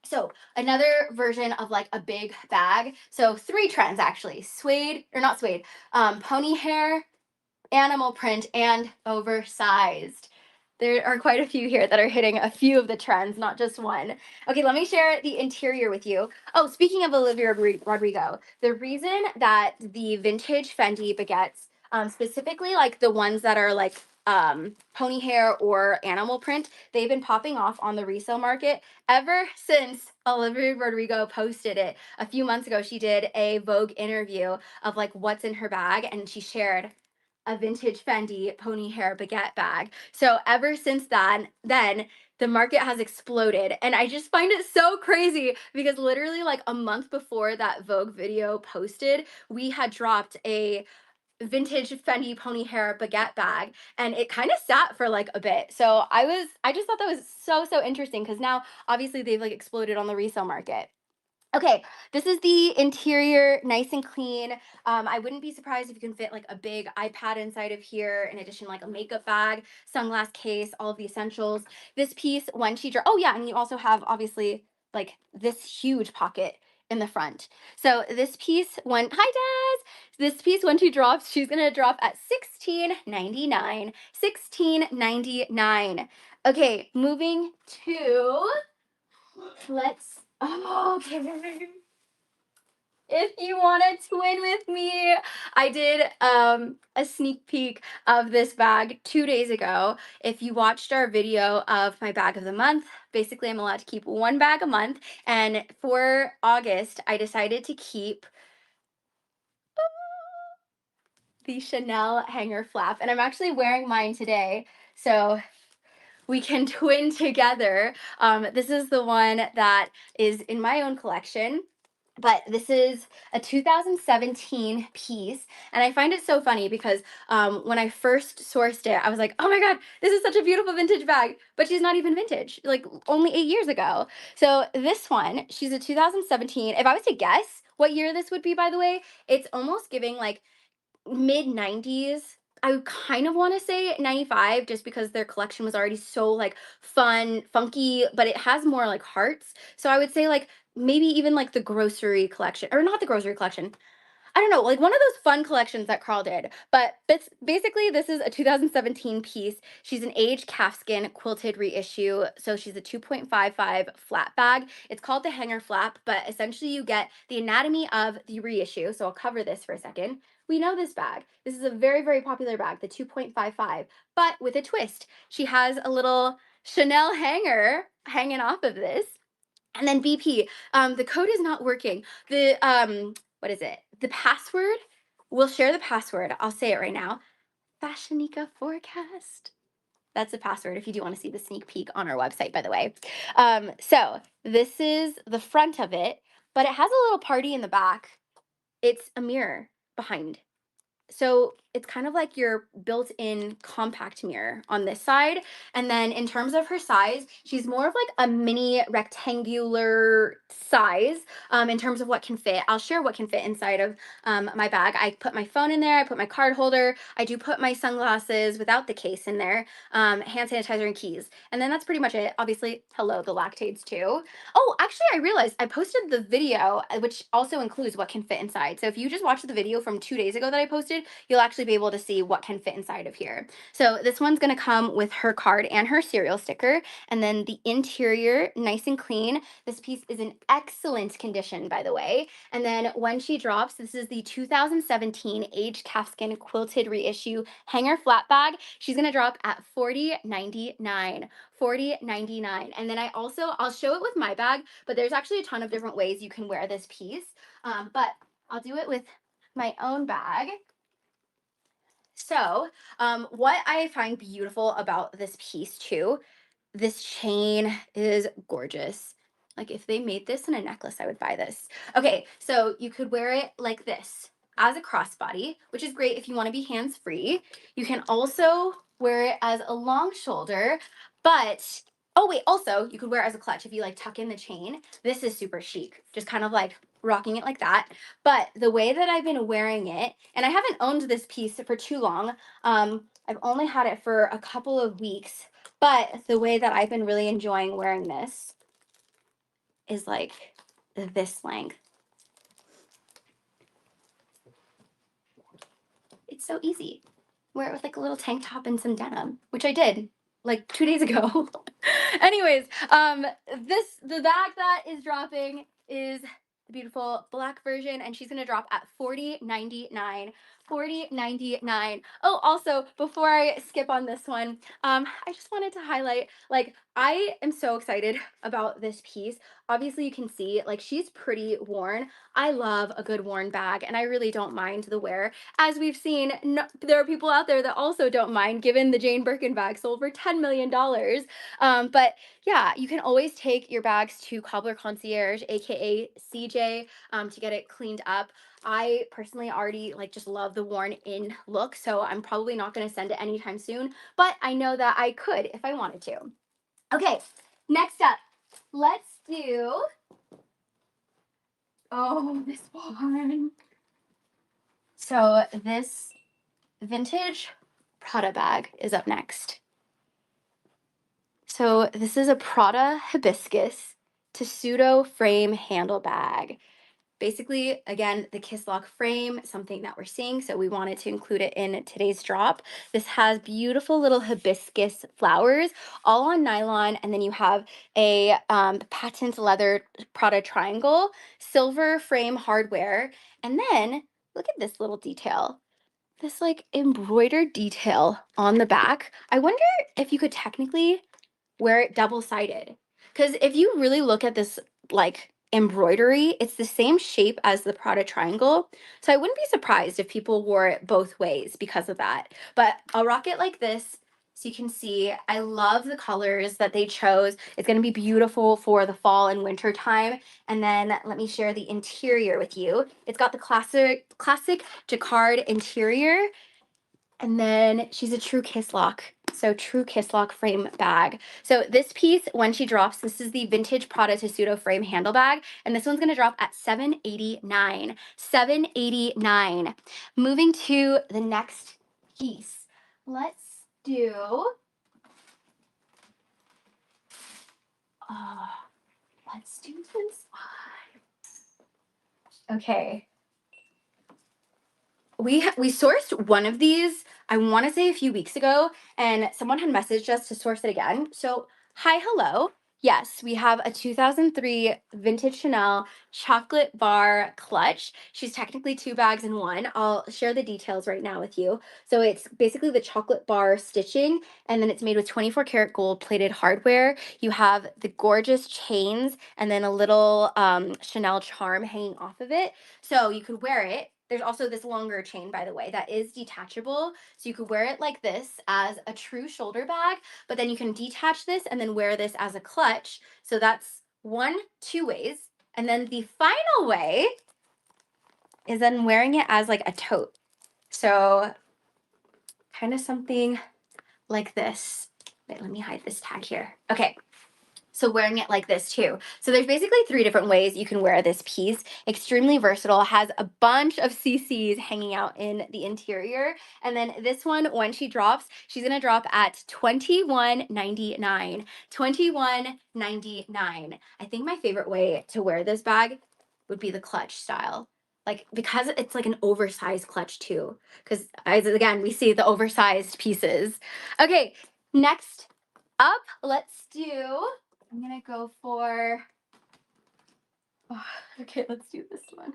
So another version of like a big bag. So three trends actually: suede, or not suede, pony hair, animal print, and oversized. There are quite a few here that are hitting a few of the trends, not just one. Okay, let me share the interior with you. Oh, speaking of Olivia Rodrigo, the reason that the vintage Fendi baguettes, specifically like the ones that are like pony hair or animal print, they've been popping off on the resale market ever since Olivia Rodrigo posted it a few months ago. She did a Vogue interview of like what's in her bag, and she shared a vintage Fendi pony hair baguette bag. So ever since then the market has exploded. And I just find it so crazy because literally like a month before that Vogue video posted, we had dropped a vintage Fendi pony hair baguette bag, and it kind of sat for like a bit. So I just thought that was so interesting because now obviously they've like exploded on the resale market. Okay, this is the interior, nice and clean. I wouldn't be surprised if you can fit like a big iPad inside of here, in addition like a makeup bag, sunglass case, all of the essentials. This piece, when she oh yeah, and you also have obviously like this huge pocket in the front. So this piece, when hi Des, this piece when she drops, she's gonna drop at $16.99. $16.99. Okay, moving to, let's, oh, okay. If you want to twin with me, I did a sneak peek of this bag 2 days ago. If you watched our video of my bag of the month, basically I'm allowed to keep one bag a month. And for August, I decided to keep the Chanel hanger flap. And I'm actually wearing mine today. So we can twin together. This is the one that is in my own collection. But this is a 2017 piece, and I find it so funny because when I first sourced it, I was like, oh my god, this is such a beautiful vintage bag, but she's not even vintage, like only 8 years ago. So this one, she's a 2017. If I was to guess what year this would be, by the way, it's almost giving like mid 90s. I kind of want to say 95 just because their collection was already so like fun, funky, but it has more like hearts. So I would say like maybe even like the grocery collection, or not the grocery collection. I don't know, like one of those fun collections that Carl did. But basically, this is a 2017 piece. She's an aged calfskin quilted reissue. So she's a 2.55 flat bag. It's called the hanger flap, but essentially you get the anatomy of the reissue. So I'll cover this for a second. We know this bag. This is a very popular bag, the 2.55, but with a twist. She has a little Chanel hanger hanging off of this. And then BP, the code is not working. The what is it? The password. We'll share the password. I'll say it right now. FashioNica forecast. That's the password if you do want to see the sneak peek on our website, by the way. So this is the front of it, but it has a little party in the back. It's a mirror behind. So it's kind of like your built-in compact mirror on this side. And then in terms of her size, she's more of like a mini rectangular size in terms of what can fit. I'll share what can fit inside of my bag. I put my phone in there. I put my card holder. I do put my sunglasses without the case in there, hand sanitizer and keys. And then that's pretty much it. Obviously, hello, the lactates too. Oh, actually, I realized I posted the video, which also includes what can fit inside. So if you just watched the video from 2 days ago that I posted, you'll actually be able to see what can fit inside of here. So this one's going to come with her card and her serial sticker, and then the interior, nice and clean. This piece is in excellent condition, by the way. And then when she drops, this is the 2017 aged calfskin quilted reissue hanger flat bag. She's going to drop at $40.99. $40.99. And then I'll show it with my bag, but there's actually a ton of different ways you can wear this piece. But I'll do it with my own bag. So, what I find beautiful about this piece too, this chain is gorgeous. Like if they made this in a necklace, I would buy this. Okay, so you could wear it like this as a crossbody, which is great if you want to be hands-free. You can also wear it as a long shoulder, but Oh wait, also you could wear it as a clutch if you like tuck in the chain. This is super chic, just kind of like rocking it like that. But the way that I've been wearing it, and I haven't owned this piece for too long, I've only had it for a couple of weeks, but the way that I've been really enjoying wearing this is like this length. It's so easy. Wear it with like a little tank top and some denim, which I did like 2 days ago. Anyways, the bag that is dropping is the beautiful black version, and she's gonna drop at $40.99. $40.99. Oh, also, before I skip on this one, I just wanted to highlight, like, I am so excited about this piece. Obviously, you can see, like, she's pretty worn. I love a good worn bag, and I really don't mind the wear. As we've seen, no, there are people out there that also don't mind, given the Jane Birkin bag sold for $10 million. But yeah, you can always take your bags to Cobbler Concierge, aka CJ, to get it cleaned up. I personally already like just love the worn in look, so I'm probably not going to send it anytime soon, but I know that I could if I wanted to. Okay, next up, let's do, oh, this one. So this vintage Prada bag is up next. So this is a Prada hibiscus Tessuto frame handle bag. Basically, again, the kiss lock frame, something that we're seeing, so we wanted to include it in today's drop. This has beautiful little hibiscus flowers, all on nylon, and then you have a patent leather Prada triangle, silver frame hardware, and then look at this little detail. This like embroidered detail on the back. I wonder if you could technically wear it double-sided. Because if you really look at this like embroidery, it's the same shape as the Prada triangle. So I wouldn't be surprised if people wore it both ways because of that. But I'll rock it like this so you can see. I love the colors that they chose. It's going to be beautiful for the fall and winter time. And then let me share the interior with you. It's got the classic jacquard interior. And then she's a true kiss lock. So true kiss lock frame bag. So this piece, when she drops, this is the vintage Prada Tessuto frame handle bag. And this one's going to drop at $789. $789. Moving to the next piece. Let's do, let's do this one. Okay. We sourced one of these, I want to say a few weeks ago, and someone had messaged us to source it again. So, hi, hello. Yes, we have a 2003 vintage Chanel chocolate bar clutch. She's technically two bags in one. I'll share the details right now with you. So it's basically the chocolate bar stitching, and then it's made with 24 karat gold plated hardware. You have the gorgeous chains and then a little Chanel charm hanging off of it. So you could wear it. There's also this longer chain, by the way, that is detachable. So you could wear it like this as a true shoulder bag, but then you can detach this and then wear this as a clutch. So that's two ways. And then the final way is then wearing it as like a tote. So kind of something like this. Wait, let me hide this tag here. Okay. So wearing it like this too. So there's basically three different ways you can wear this piece. Extremely versatile, has a bunch of CCs hanging out in the interior. And then this one, when she drops, she's gonna drop at $21.99. $21.99. I think my favorite way to wear this bag would be the clutch style. Like, because it's like an oversized clutch too. Because again, we see the oversized pieces. Okay, next up, let's do, I'm gonna go for, oh, okay, let's do this one.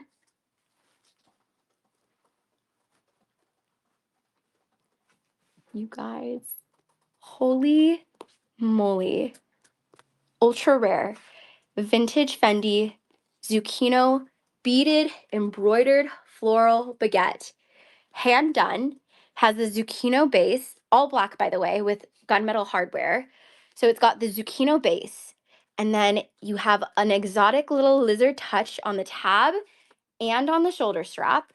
You guys, holy moly. Ultra rare, vintage Fendi, Zucino, beaded, embroidered floral baguette. Hand done, has the Zucchino base, all black by the way, with gunmetal hardware. So it's got the Zucchino base, and then you have an exotic little lizard touch on the tab and on the shoulder strap.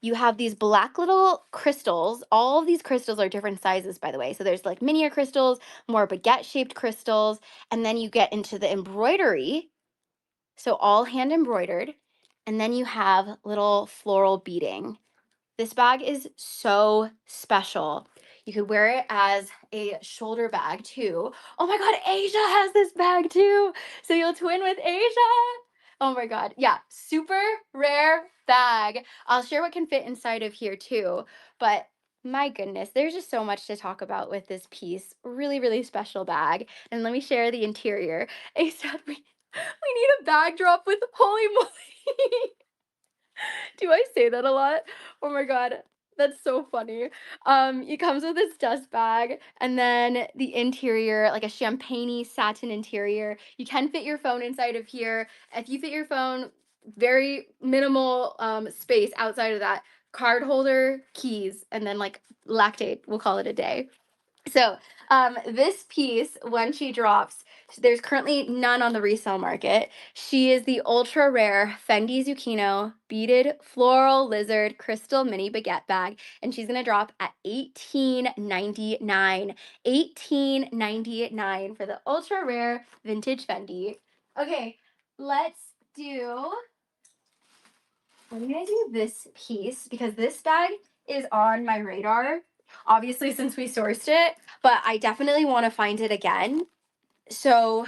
you have these black little crystals. All of these crystals are different sizes, by the way. So there's like miniature crystals, more baguette shaped crystals, and then you get into the embroidery. So all hand embroidered. And then you have little floral beading. This bag is so special. You could wear it as a shoulder bag too. Oh my God, Asia has this bag too. So you'll twin with Asia. Oh my God. Yeah, super rare bag. I'll share what can fit inside of here too. But my goodness, there's just so much to talk about with this piece. Really, really special bag. And let me share the interior. Asia, we need a bag drop with holy moly. Do I say that a lot? Oh my God, that's so funny. It comes with this dust bag and then the interior, like a champagne satin interior. You can fit your phone inside of here. If you fit your phone, very minimal space outside of that. Card holder, keys, and then like lactate. We'll call it a day. So this piece, when she drops, there's currently none on the resale market. She is the ultra rare Fendi Zucino beaded floral lizard crystal mini baguette bag, and she's gonna drop at $18.99. $18.99 for the ultra rare vintage Fendi. Okay, let's do. I'm gonna do this piece because this bag is on my radar, obviously, since we sourced it, but I definitely want to find it again. So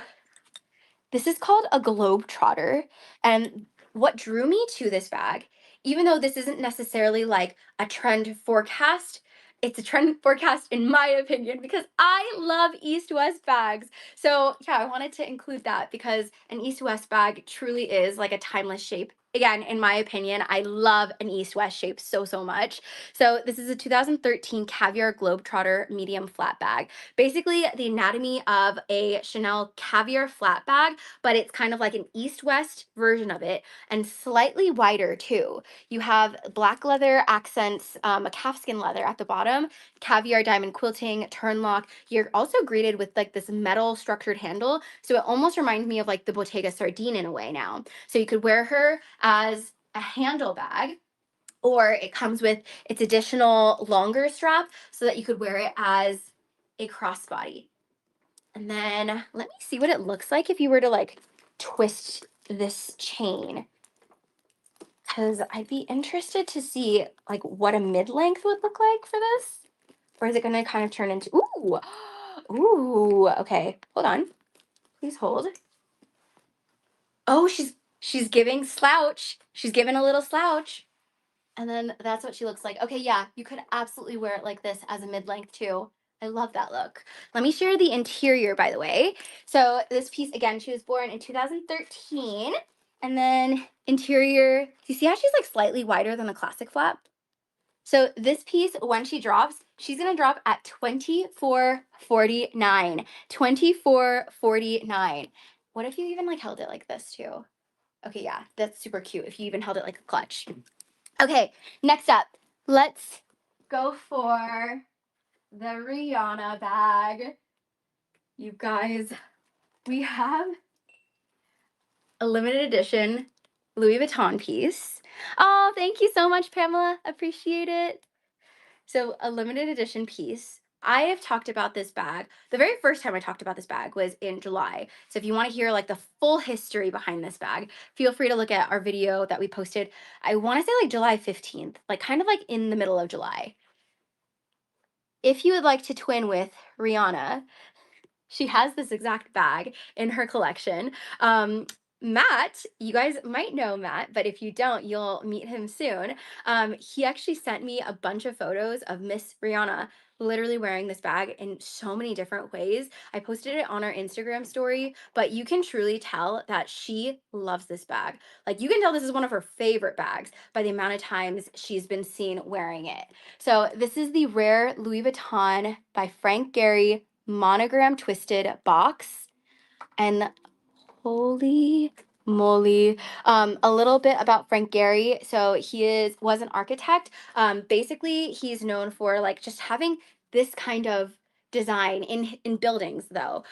this is called a globe trotter. And what drew me to this bag, even though this isn't necessarily like a trend forecast, it's a trend forecast in my opinion because I love East-West bags. So yeah, I wanted to include that because an East-West bag truly is like a timeless shape. Again, in my opinion, I love an East-West shape so, so much. So this is a 2013 Caviar Globetrotter medium flat bag. Basically the anatomy of a Chanel Caviar flat bag, but it's kind of like an east-west version of it and slightly wider too. You have black leather accents, a calfskin leather at the bottom, caviar diamond quilting, turn lock. You're also greeted with like this metal structured handle. So it almost reminds me of like the Bottega sardine in a way now. So you could wear her as a handle bag, or it comes with its additional longer strap so that you could wear it as a crossbody. And then let me see what it looks like if you were to like twist this chain. Because I'd be interested to see like what a mid-length would look like for this. Or is it going to kind of turn into, ooh, ooh, okay, hold on. Please hold. Oh, she's giving slouch. She's giving a little slouch. And then that's what she looks like. Okay, yeah, you could absolutely wear it like this as a mid-length too. I love that look. Let me share the interior, by the way. So this piece, again, she was born in 2013. And then interior, you see how she's like slightly wider than the classic flap? So this piece, when she drops, she's gonna drop at $24.49. $24.49. What if you even like held it like this too? Okay, yeah, that's super cute if you even held it like a clutch. Okay, next up, let's go for the Rihanna bag. You guys, we have a limited edition Louis Vuitton piece. Oh, thank you so much, Pamela. Appreciate it. So a limited edition piece. I have talked about this bag. The very first time I talked about this bag was in July. So if you want to hear like the full history behind this bag, feel free to look at our video that we posted. I want to say like July 15th, like kind of like in the middle of July. If you would like to twin with Rihanna, she has this exact bag in her collection. Matt, you guys might know Matt, but if you don't, you'll meet him soon. He actually sent me a bunch of photos of Miss Rihanna literally wearing this bag in so many different ways. I posted it on our Instagram story, but you can truly tell that she loves this bag. Like you can tell this is one of her favorite bags by the amount of times she's been seen wearing it. So this is the rare Louis Vuitton by Frank Gehry monogram twisted box. And holy moly, a little bit about Frank Gehry. So he was an architect. Basically he's known for like just having this kind of design in buildings though.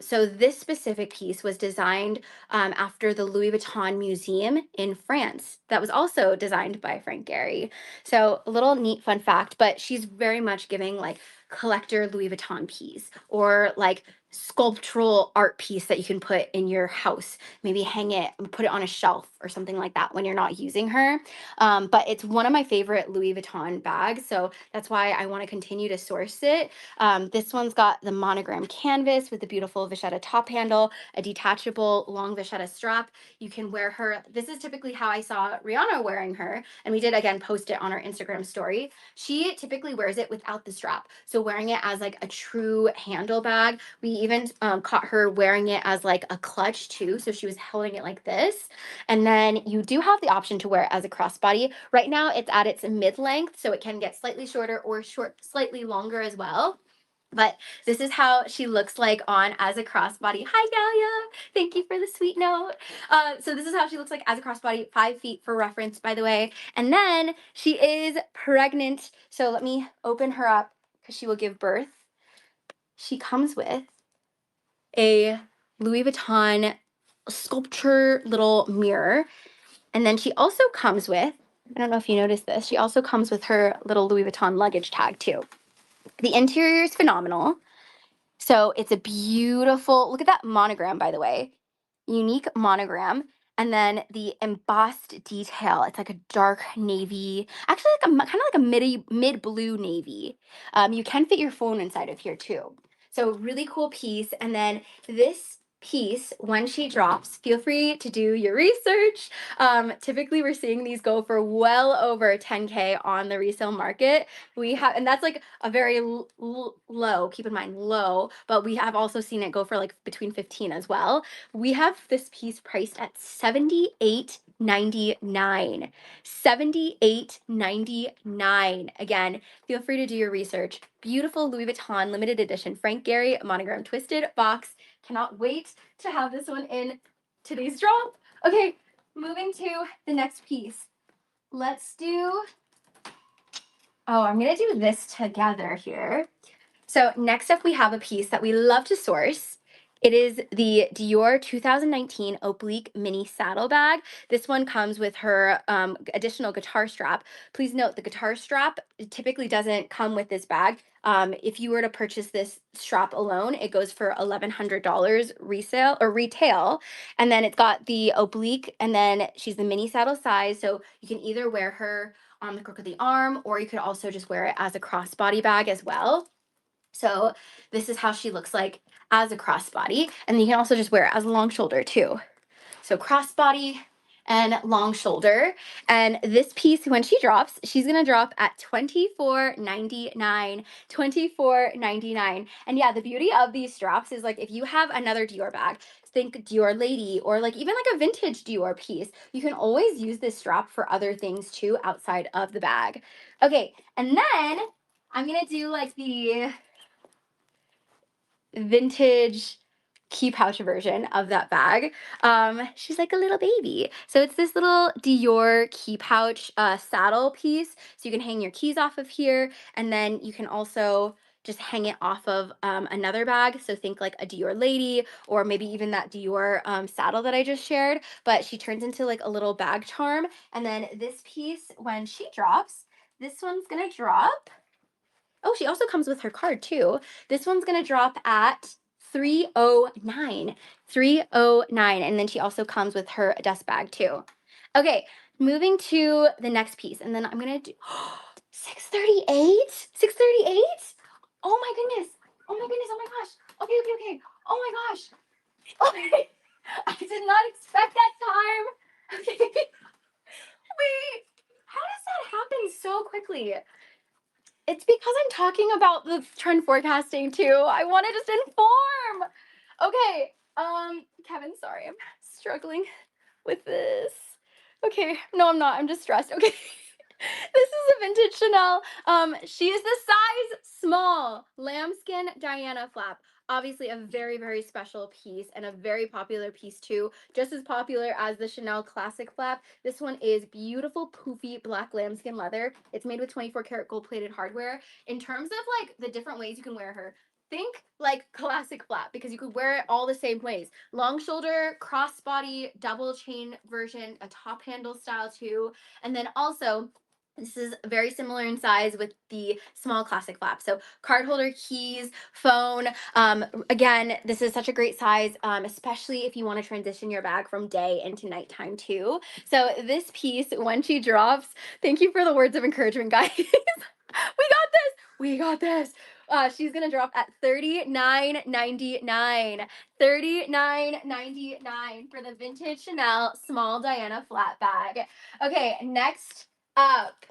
So this specific piece was designed after the Louis Vuitton Museum in France. That was also designed by Frank Gehry. So a little neat fun fact, but she's very much giving like collector Louis Vuitton piece or like sculptural art piece that you can put in your house, maybe hang it and put it on a shelf or something like that when you're not using her. But it's one of my favorite Louis Vuitton bags, so that's why I want to continue to source it. This one's got the monogram canvas with the beautiful vachetta top handle, a detachable long vachetta strap. You can wear her. This is typically how I saw Rihanna wearing her, and we did again post it on our Instagram story. She typically wears it without the strap, so wearing it as like a true handle bag. We even caught her wearing it as like a clutch too, so she was holding it like this. And then you do have the option to wear it as a crossbody. Right now it's at its mid length, so it can get slightly shorter or slightly longer as well. But this is how she looks like on as a crossbody. Hi, Galia. Thank you for the sweet note. So this is how she looks like as a crossbody, 5 feet for reference, by the way. And then she is pregnant. So let me open her up because she will give birth. She comes with a Louis Vuitton sculpture little mirror. And then she also comes with, I don't know if you noticed this, she also comes with her little Louis Vuitton luggage tag too. The interior is phenomenal. So it's a beautiful, look at that monogram, by the way. Unique monogram. And then the embossed detail. It's like a dark navy, actually like a kind of like a mid blue navy. You can fit your phone inside of here too. So really cool piece. And then this piece, when she drops, feel free to do your research. Typically we're seeing these go for well over 10K on the resale market. We have, and that's like a very low, keep in mind low, but we have also seen it go for like between 15 as well. We have this piece priced at $78.99. $78.99. Again, feel free to do your research. Beautiful Louis Vuitton limited edition Frank Gehry monogram twisted box. Cannot wait to have this one in today's drop. Okay, moving to the next piece. Let's do, oh, I'm gonna do this together here. So next up we have a piece that we love to source. It is the Dior 2019 oblique mini saddle bag. This one comes with her additional guitar strap. Please note the guitar strap typically doesn't come with this bag. If you were to purchase this strap alone, it goes for $1,100 resale or retail. And then it's got the oblique, and then she's the mini saddle size. So you can either wear her on the crook of the arm, or you could also just wear it as a crossbody bag as well. So this is how she looks like as a crossbody. And you can also just wear it as a long shoulder too. So crossbody and long shoulder. And this piece, when she drops, she's gonna drop at $24.99. $24.99. And yeah, the beauty of these straps is like if you have another Dior bag, think Dior Lady or like even like a vintage Dior piece, you can always use this strap for other things too outside of the bag. Okay, and then I'm gonna do like the vintage key pouch version of that bag. She's like a little baby. So it's this little Dior key pouch saddle piece. So you can hang your keys off of here, and then you can also just hang it off of another bag. So think like a Dior Lady or maybe even that Dior saddle that I just shared. But she turns into like a little bag charm. And then this piece, when she drops, this one's gonna drop. Oh, she also comes with her card too. This one's gonna drop at 309. 309. And then she also comes with her dust bag too. Okay, moving to the next piece. And then I'm gonna do 638? 638? Oh my goodness. Oh my goodness. Oh my gosh. Okay, okay, okay. Oh my gosh. Okay. I did not expect that time. Okay. Wait. How does that happen so quickly? It's because I'm talking about the trend forecasting too. I want to just inform. Okay, Kevin, sorry, I'm struggling with this. Okay, no, I'm not. I'm just stressed. Okay. This is a vintage Chanel. She is the size small lambskin Diana flap. Obviously a very, very special piece and a very popular piece too. Just as popular as the Chanel classic flap. This one is beautiful poofy black lambskin leather. It's made with 24 karat gold plated hardware. In terms of like the different ways you can wear her, think like classic flap because you could wear it all the same ways. Long shoulder, crossbody, double chain version, a top handle style too. And then also, this is very similar in size with the small classic flap. So card holder, keys, phone. Again, this is such a great size, especially if you want to transition your bag from day into nighttime too. So this piece, when she drops, thank you for the words of encouragement, guys. We got this. We got this. She's gonna drop at $39.99. $39.99 for the vintage Chanel small Diana flat bag. Okay, next up.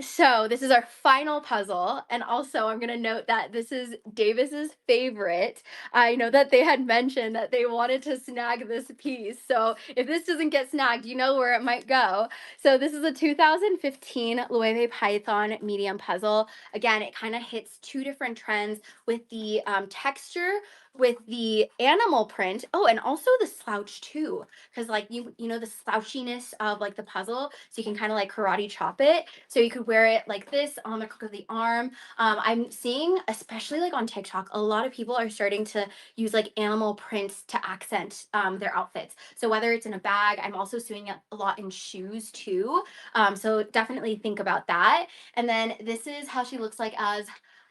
So this is our final puzzle, and also I'm gonna note that this is Davis's favorite. I know that they had mentioned that they wanted to snag this piece, so if this doesn't get snagged, you know where it might go. So this is a 2015 Loewe Python medium puzzle. Again, it kind of hits two different trends with the texture, with the animal print. Oh, and also the slouch too, because like you know the slouchiness of like the puzzle, so you can kind of like karate chop it. So you could wear it like this on the crook of the arm. I'm seeing, especially like on TikTok, a lot of people are starting to use like animal prints to accent their outfits. So whether it's in a bag, I'm also seeing it a lot in shoes too. So definitely think about that. And then this is how she looks like as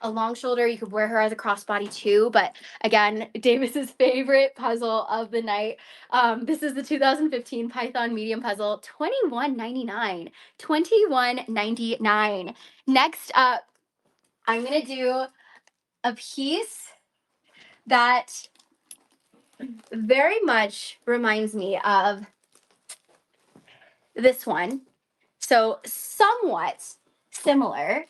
a long shoulder. You could wear her as a crossbody too, but again, Davis's favorite puzzle of the night. This is the 2015 Python medium puzzle, $21.99. $21.99. Next up, I'm gonna do a piece that very much reminds me of this one. So somewhat similar,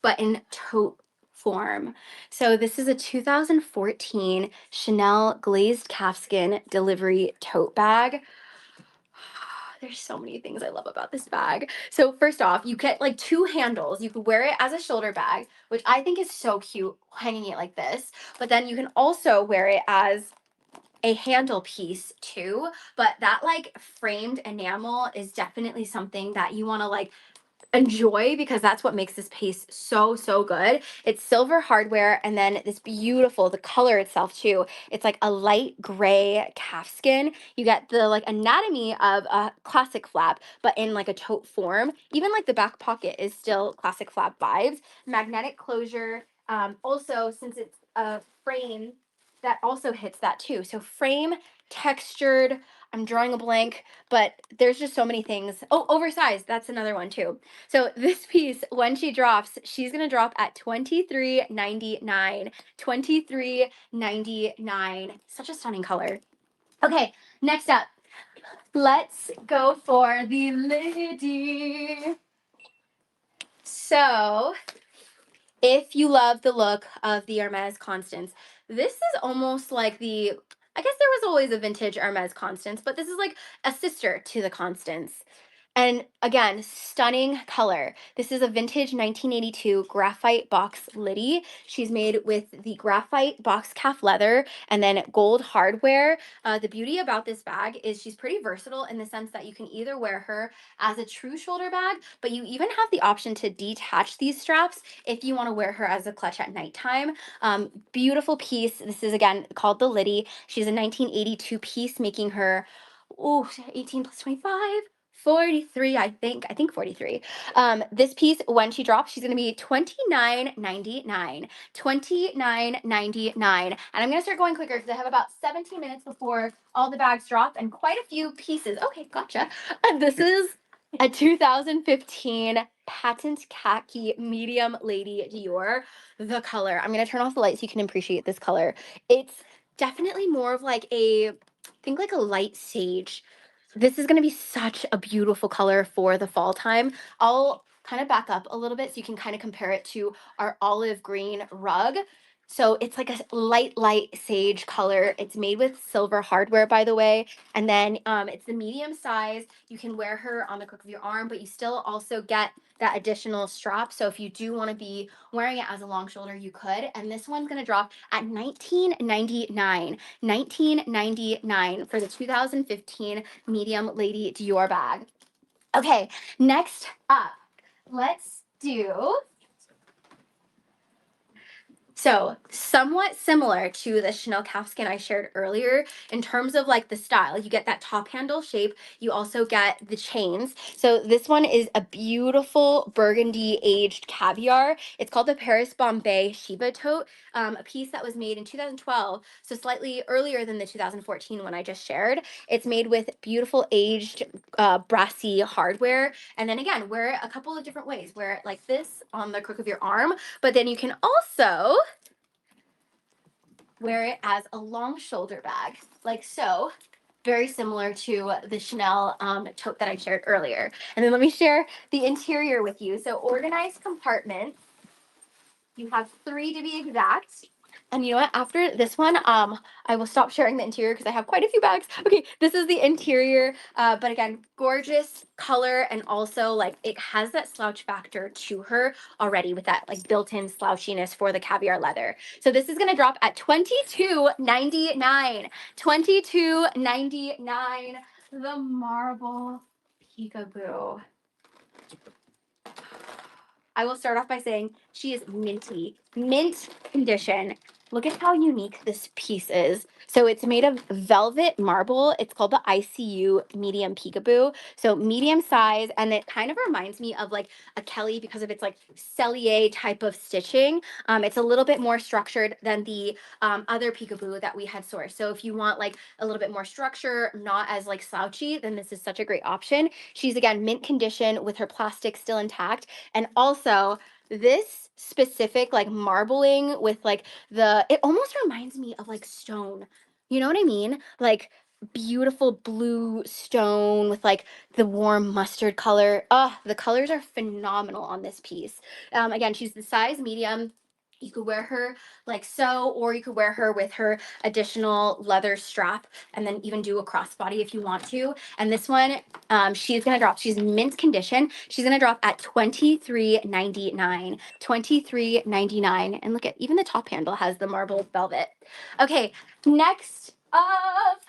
but in tote form. So this is a 2014 Chanel glazed calfskin delivery tote bag. There's so many things I love about this bag. So first off, you get like two handles. You could wear it as a shoulder bag, which I think is so cute, hanging it like this. But then you can also wear it as a handle piece too. But that like framed enamel is definitely something that you want to like enjoy because that's what makes this piece so good. It's silver hardware, and then this beautiful, the color itself too, it's like a light gray calfskin. You get the like anatomy of a classic flap but in like a tote form. Even like the back pocket is still classic flap vibes. Magnetic closure, also since it's a frame, that also hits that too. So frame, textured, I'm drawing a blank, but there's just so many things. Oh, oversized, that's another one too. So this piece, when she drops, she's gonna drop at $23.99. $23.99. Such a stunning color. Okay, next up, let's go for the Litty. So if you love the look of the Hermes Constance, this is almost like the, I guess there was always a vintage Hermes Constance, but this is like a sister to the Constance. And again, stunning color. This is a vintage 1982 graphite box Litty. She's made with the graphite box calf leather and then gold hardware. The beauty about this bag is she's pretty versatile in the sense that you can either wear her as a true shoulder bag, but you even have the option to detach these straps if you want to wear her as a clutch at nighttime. Beautiful piece. This is again called the Litty. She's a 1982 piece, making her 18 plus 25. 43, I think 43. This piece, when she drops, she's gonna be $29.99. $29.99. And I'm gonna start going quicker because I have about 17 minutes before all the bags drop and quite a few pieces. Okay, gotcha. This is a 2015 patent khaki medium lady Dior. The color, I'm gonna turn off the light so you can appreciate this color. It's definitely more of like a, I think like a light sage. This is going to be such a beautiful color for the fall time. I'll kind of back up a little bit so you can kind of compare it to our olive green rug. So it's like a light sage color. It's made with silver hardware, by the way. And then it's the medium size. You can wear her on the crook of your arm, but you still also get that additional strap. So if you do want to be wearing it as a long shoulder, you could. And this one's going to drop at $19.99. $19.99 for the 2015 medium lady Dior bag. Okay, next up, let's do So somewhat similar to the Chanel calfskin I shared earlier in terms of like the style. You get that top handle shape. You also get the chains. So this one is a beautiful burgundy aged caviar. It's called the Paris Bombay Shiba Tote, a piece that was made in 2012, so slightly earlier than the 2014 one I just shared. It's made with beautiful aged brassy hardware. And then again, wear it a couple of different ways. Wear it like this on the crook of your arm, but then you can also wear it as a long shoulder bag, like so. Very similar to the Chanel tote that I shared earlier. And then let me share the interior with you. So organized compartments. You have 3 to be exact. And you know what? After this one, I will stop sharing the interior because I have quite a few bags. Okay, this is the interior, but again, gorgeous color, and also like it has that slouch factor to her already with that like built-in slouchiness for the caviar leather. So this is gonna drop at $22.99. $22.99. The marble peekaboo. I will start off by saying she is minty, mint condition. Look at how unique this piece is. So it's made of velvet marble. It's called the ICU medium peekaboo. So medium size, and it kind of reminds me of like a Kelly because of its like cellier type of stitching. It's a little bit more structured than the other peekaboo that we had sourced. So if you want like a little bit more structure, not as like slouchy, then this is such a great option. She's again mint condition with her plastic still intact. And also this specific like marbling with like it almost reminds me of like stone. You know what I mean? Like beautiful blue stone with like the warm mustard color. The colors are phenomenal on this piece. Again, she's the size medium. You could wear her like so, or you could wear her with her additional leather strap and then even do a crossbody if you want to. And this one, she's gonna drop. She's mint condition. She's gonna drop at $23.99. $23.99. And look at even the top handle has the marble velvet. Okay, next up,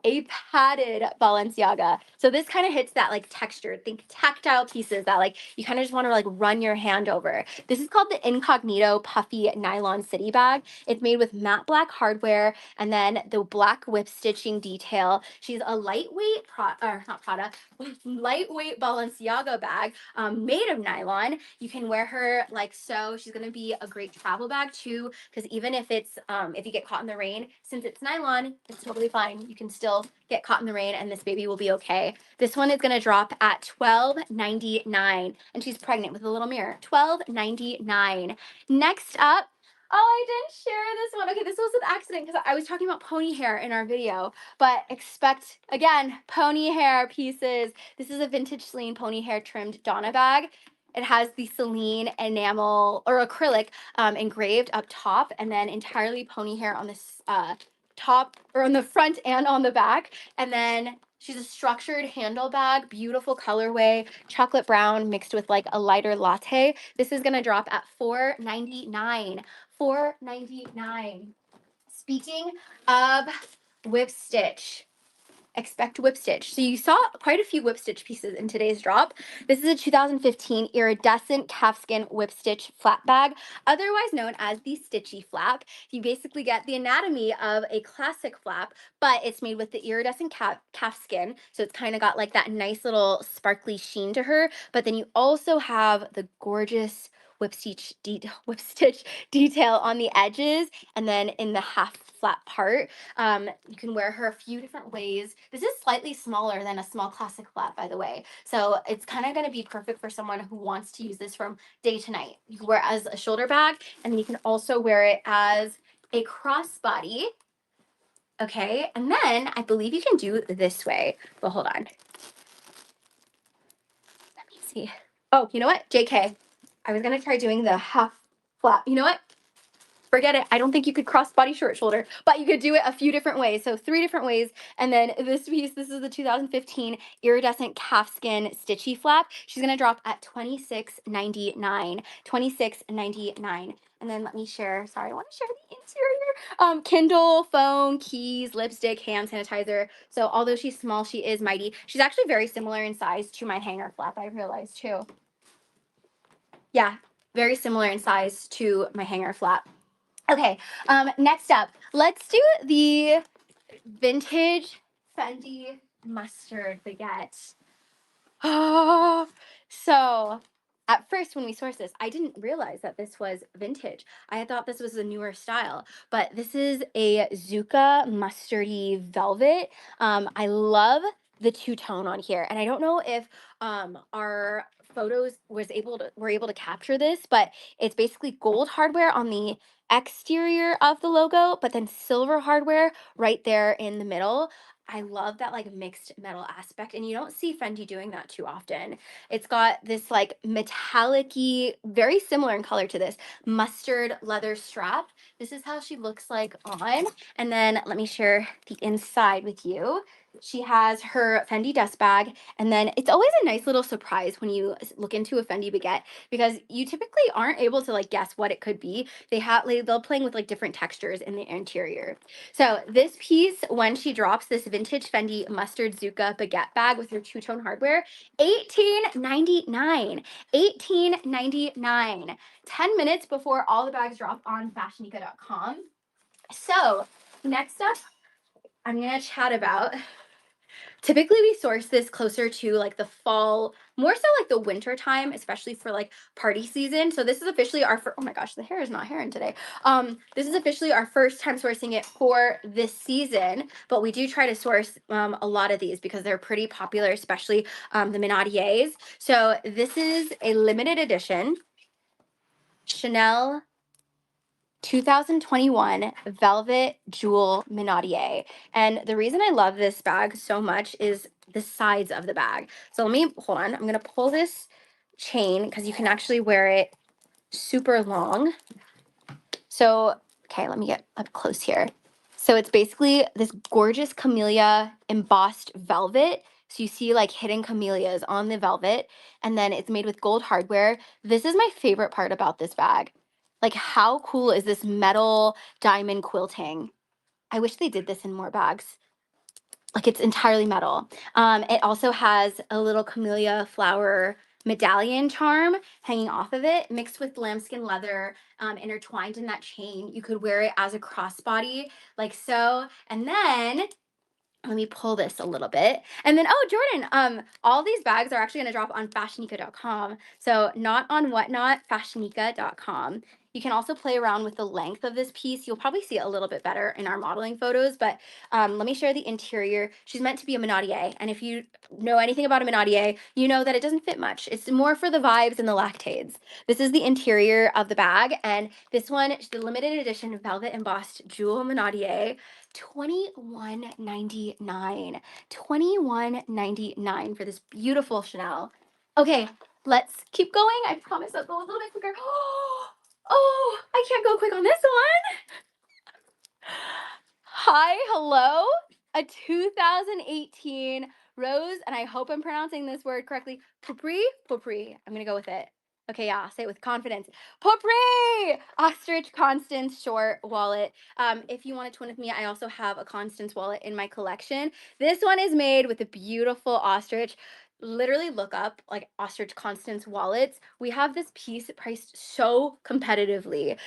a padded Balenciaga. So this kind of hits that like texture, think tactile pieces that like you kind of just want to like run your hand over. This is called the Incognito Puffy Nylon City Bag. It's made with matte black hardware and then the black whip stitching detail. She's a lightweight lightweight Balenciaga bag made of nylon. You can wear her like so. She's gonna be a great travel bag too, because even if it's if you get caught in the rain, since it's nylon, it's totally fine. You can still get caught in the rain and this baby will be okay. This one is gonna drop at $12.99, and she's pregnant with a little mirror. $12.99. Next up, oh, I didn't share this one. Okay, this was an accident because I was talking about pony hair in our video, but expect, again, pony hair pieces. This is a vintage Celine pony hair trimmed Donna bag. It has the Celine enamel or acrylic engraved up top, and then entirely pony hair on this top or on the front and on the back. And then she's a structured handle bag, beautiful colorway, chocolate brown mixed with like a lighter latte. This is gonna drop at $4.99. $4.99. Speaking of whip stitch, expect whip stitch. So you saw quite a few whip stitch pieces in today's drop. This is a 2015 iridescent calfskin whip stitch flap bag, otherwise known as the stitchy flap. You basically get the anatomy of a classic flap, but it's made with the iridescent calfskin. So it's kind of got like that nice little sparkly sheen to her. But then you also have the gorgeous whip stitch detail on the edges and then in the half flat part. You can wear her a few different ways. This is slightly smaller than a small classic flat, by the way. So it's kind of going to be perfect for someone who wants to use this from day to night. You can wear it as a shoulder bag, and then you can also wear it as a crossbody. Okay, and then I believe you can do this way. But hold on. Let me see. Oh, you know what? JK. I was going to try doing the half flat. You know what? Forget it. I don't think you could cross body short shoulder, but you could do it a few different ways. So 3 different ways. And then this piece, this is the 2015 iridescent calfskin stitchy flap. She's going to drop at $26.99. $26.99. And then let me share, sorry, I want to share the interior. Kindle, phone, keys, lipstick, hand sanitizer. So although she's small, she is mighty. She's actually very similar in size to my hanger flap, I realized too. Yeah, very similar in size to my hanger flap. Okay, next up, let's do the vintage Fendi mustard baguette. Oh, so at first when we sourced this, I didn't realize that this was vintage. I thought this was a newer style, but this is a Zucca mustardy velvet. I love the two-tone on here, and I don't know if our photos were able to capture this, but it's basically gold hardware on the exterior of the logo, but then silver hardware right there in the middle. I love that like mixed metal aspect, and you don't see Fendi doing that too often. It's got this like metallic-y, very similar in color to this, mustard leather strap. This is how she looks like on. And then let me share the inside with you. She has her Fendi dust bag, and then it's always a nice little surprise when you look into a Fendi baguette because you typically aren't able to like guess what it could be. They'll playing with like different textures in the interior. So this piece, when she drops this vintage Fendi mustard Zucca baguette bag with her two-tone hardware, $18.99. $18.99. 10 minutes before all the bags drop on FashionNica.com. So next up, I'm gonna chat about. Typically, we source this closer to like the fall, more so like the winter time, especially for like party season. So this is officially our first. Oh my gosh, the hair is not hairing today. This is officially our first time sourcing it for this season, but we do try to source a lot of these because they're pretty popular, especially the minadieres. So this is a limited edition Chanel 2021 Velvet Jewel Minadiere. And the reason I love this bag so much is the sides of the bag. So let me, hold on, I'm going to pull this chain because you can actually wear it super long. So, okay, let me get up close here. So it's basically this gorgeous camellia embossed velvet. So you see like hidden camellias on the velvet, and then it's made with gold hardware. This is my favorite part about this bag. Like, how cool is this metal diamond quilting? I wish they did this in more bags. Like, it's entirely metal. It also has a little camellia flower medallion charm hanging off of it, mixed with lambskin leather, intertwined in that chain. You could wear it as a crossbody, like so. And then let me pull this a little bit. And then, oh, Jordan, all these bags are actually going to drop on fashionica.com. So not on whatnot, fashionica.com. You can also play around with the length of this piece. You'll probably see it a little bit better in our modeling photos, but let me share the interior. She's meant to be a minadiere, and if you know anything about a minadiere, you know that it doesn't fit much. It's more for the vibes and the lactades. This is the interior of the bag, and this one is the limited edition velvet embossed jewel minadiere. $21.99. $21.99 for this beautiful Chanel. Okay, let's keep going. I promise I'll go a little bit quicker. Oh, I can't go quick on this one. Hi, hello. A 2018 Rose, and I hope I'm pronouncing this word correctly. Popri. I'm gonna go with it. Okay, yeah, I'll say it with confidence. Popri! Ostrich Constance short wallet. If you want to twin with me, I also have a Constance wallet in my collection. This one is made with a beautiful ostrich. Literally look up like ostrich Constance wallets. We have this piece priced so competitively.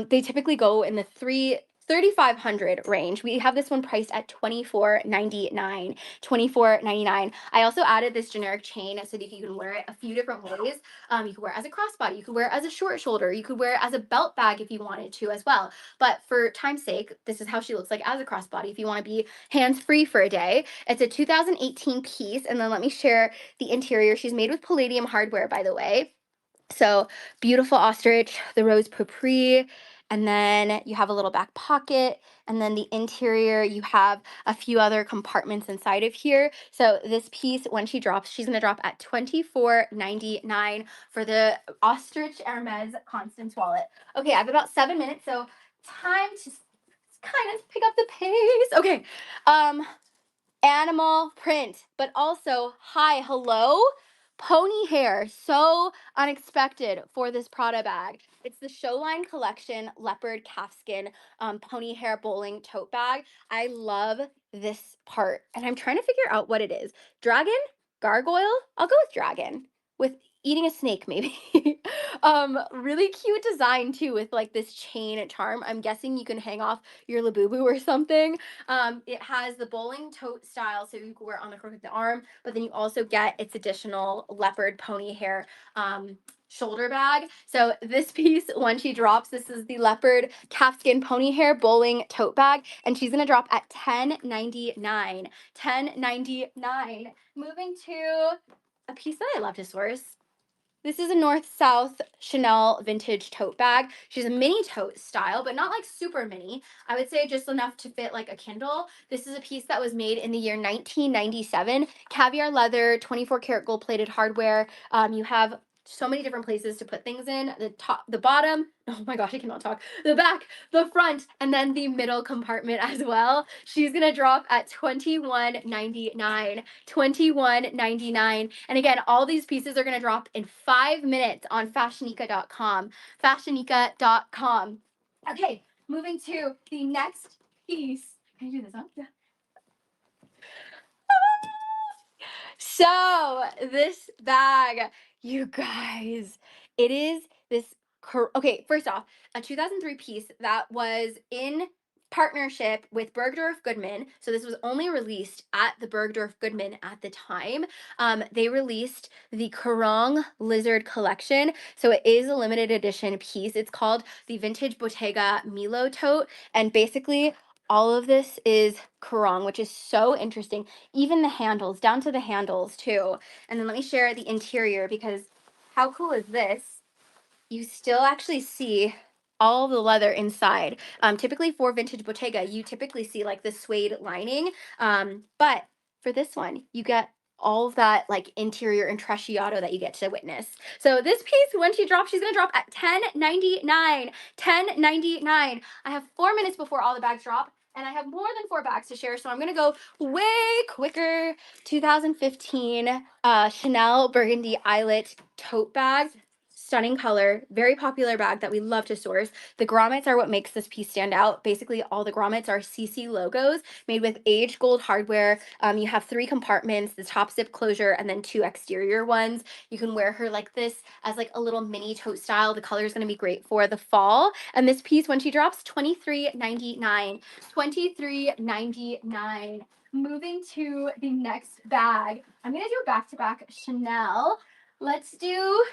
They typically go in the 3,500 range. We have this one priced at $24.99. $24.99. I also added this generic chain so that you can wear it a few different ways. You could wear it as a crossbody, you could wear it as a short shoulder, you could wear it as a belt bag if you wanted to as well. But for time's sake, this is how she looks like as a crossbody if you want to be hands-free for a day. It's a 2018 piece, and then let me share the interior. She's made with palladium hardware, by the way. So beautiful ostrich, the rose potpourri, and then you have a little back pocket, and then the interior, you have a few other compartments inside of here. So this piece, when she drops, she's going to drop at $24.99 for the ostrich Hermes Constance wallet. Okay, I have about 7 minutes, so time to kind of pick up the pace. Okay, animal print, but also, hi, hello, pony hair. So unexpected for this Prada bag. It's the Showline Collection leopard calfskin pony hair bowling tote bag. I love this part, and I'm trying to figure out what it is. Dragon? Gargoyle? I'll go with dragon. With eating a snake, maybe. Really cute design too with like this chain charm. I'm guessing you can hang off your labubu or something. It has the bowling tote style, so you can wear it on the crook of the arm, but then you also get its additional leopard pony hair shoulder bag. So this piece, when she drops, this is the leopard calfskin pony hair bowling tote bag, and she's gonna drop at $10.99. $10.99. Moving to a piece that I love to source. This is a North-South Chanel vintage tote bag. She's a mini tote style, but not like super mini. I would say just enough to fit like a Kindle. This is a piece that was made in the year 1997. Caviar leather, 24 karat gold plated hardware. You have so many different places to put things in. The top, the bottom, oh my gosh, I cannot talk. The back, the front, and then the middle compartment as well. She's gonna drop at $21.99. $21.99. And again, all these pieces are gonna drop in 5 minutes on FashionNica.com. FashionNica.com. Okay, moving to the next piece. Can I do this, huh? Yeah. So this bag, you guys, it is this. Okay, first off, a 2003 piece that was in partnership with Bergdorf Goodman. So this was only released at the Bergdorf Goodman at the time. They released the Kerrang Lizard collection. So it is a limited edition piece. It's called the Vintage Bottega Milo Tote. And basically, all of this is Kerrang, which is so interesting, even the handles, down to the handles too. And then let me share the interior, because how cool is this? You still actually see all the leather inside. Typically for vintage Bottega, you typically see like the suede lining. But for this one, you get all of that like interior intrecciato that you get to witness. So this piece, when she drops, she's gonna drop at $10.99. $10.99. I have 4 minutes before all the bags drop, and I have more than 4 bags to share, so I'm gonna go way quicker. 2015 Chanel Burgundy Eyelet tote bag. Stunning color, very popular bag that we love to source. The grommets are what makes this piece stand out. Basically, all the grommets are CC logos made with aged gold hardware. You have 3 compartments, the top zip closure, and then 2 exterior ones. You can wear her like this as like a little mini tote style. The color is going to be great for the fall. And this piece, when she drops, $23.99. $23.99. Moving to the next bag. I'm going to do back-to-back Chanel. Let's do...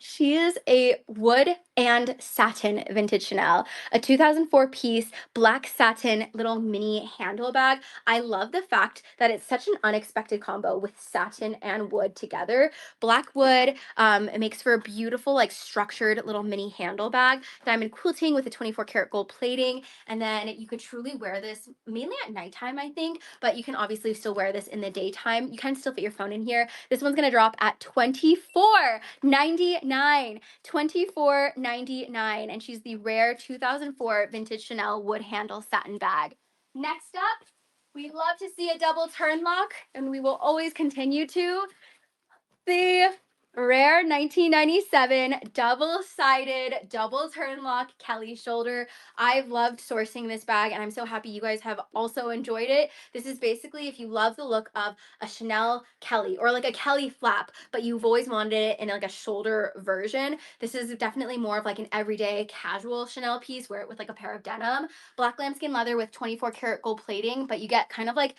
She is a wood and satin vintage Chanel, a 2004 piece black satin little mini handle bag. I love the fact that it's such an unexpected combo with satin and wood together. Black wood, it makes for a beautiful like structured little mini handle bag. Diamond quilting with a 24 karat gold plating, and then you could truly wear this mainly at nighttime, I think, but you can obviously still wear this in the daytime. You can still fit your phone in here. This one's gonna drop at $24.99. $24.99. And she's the rare 2004 vintage Chanel wood handle satin bag. Next up, we love to see a double turn lock, and we will always continue to. The rare 1997 double-sided double turn lock Kelly shoulder. I've loved sourcing this bag, and I'm so happy you guys have also enjoyed it. This is basically if you love the look of a Chanel Kelly or like a Kelly flap, but you've always wanted it in like a shoulder version. This is definitely more of like an everyday casual Chanel piece. Wear it with like a pair of denim. Black lambskin leather with 24 karat gold plating, but you get kind of like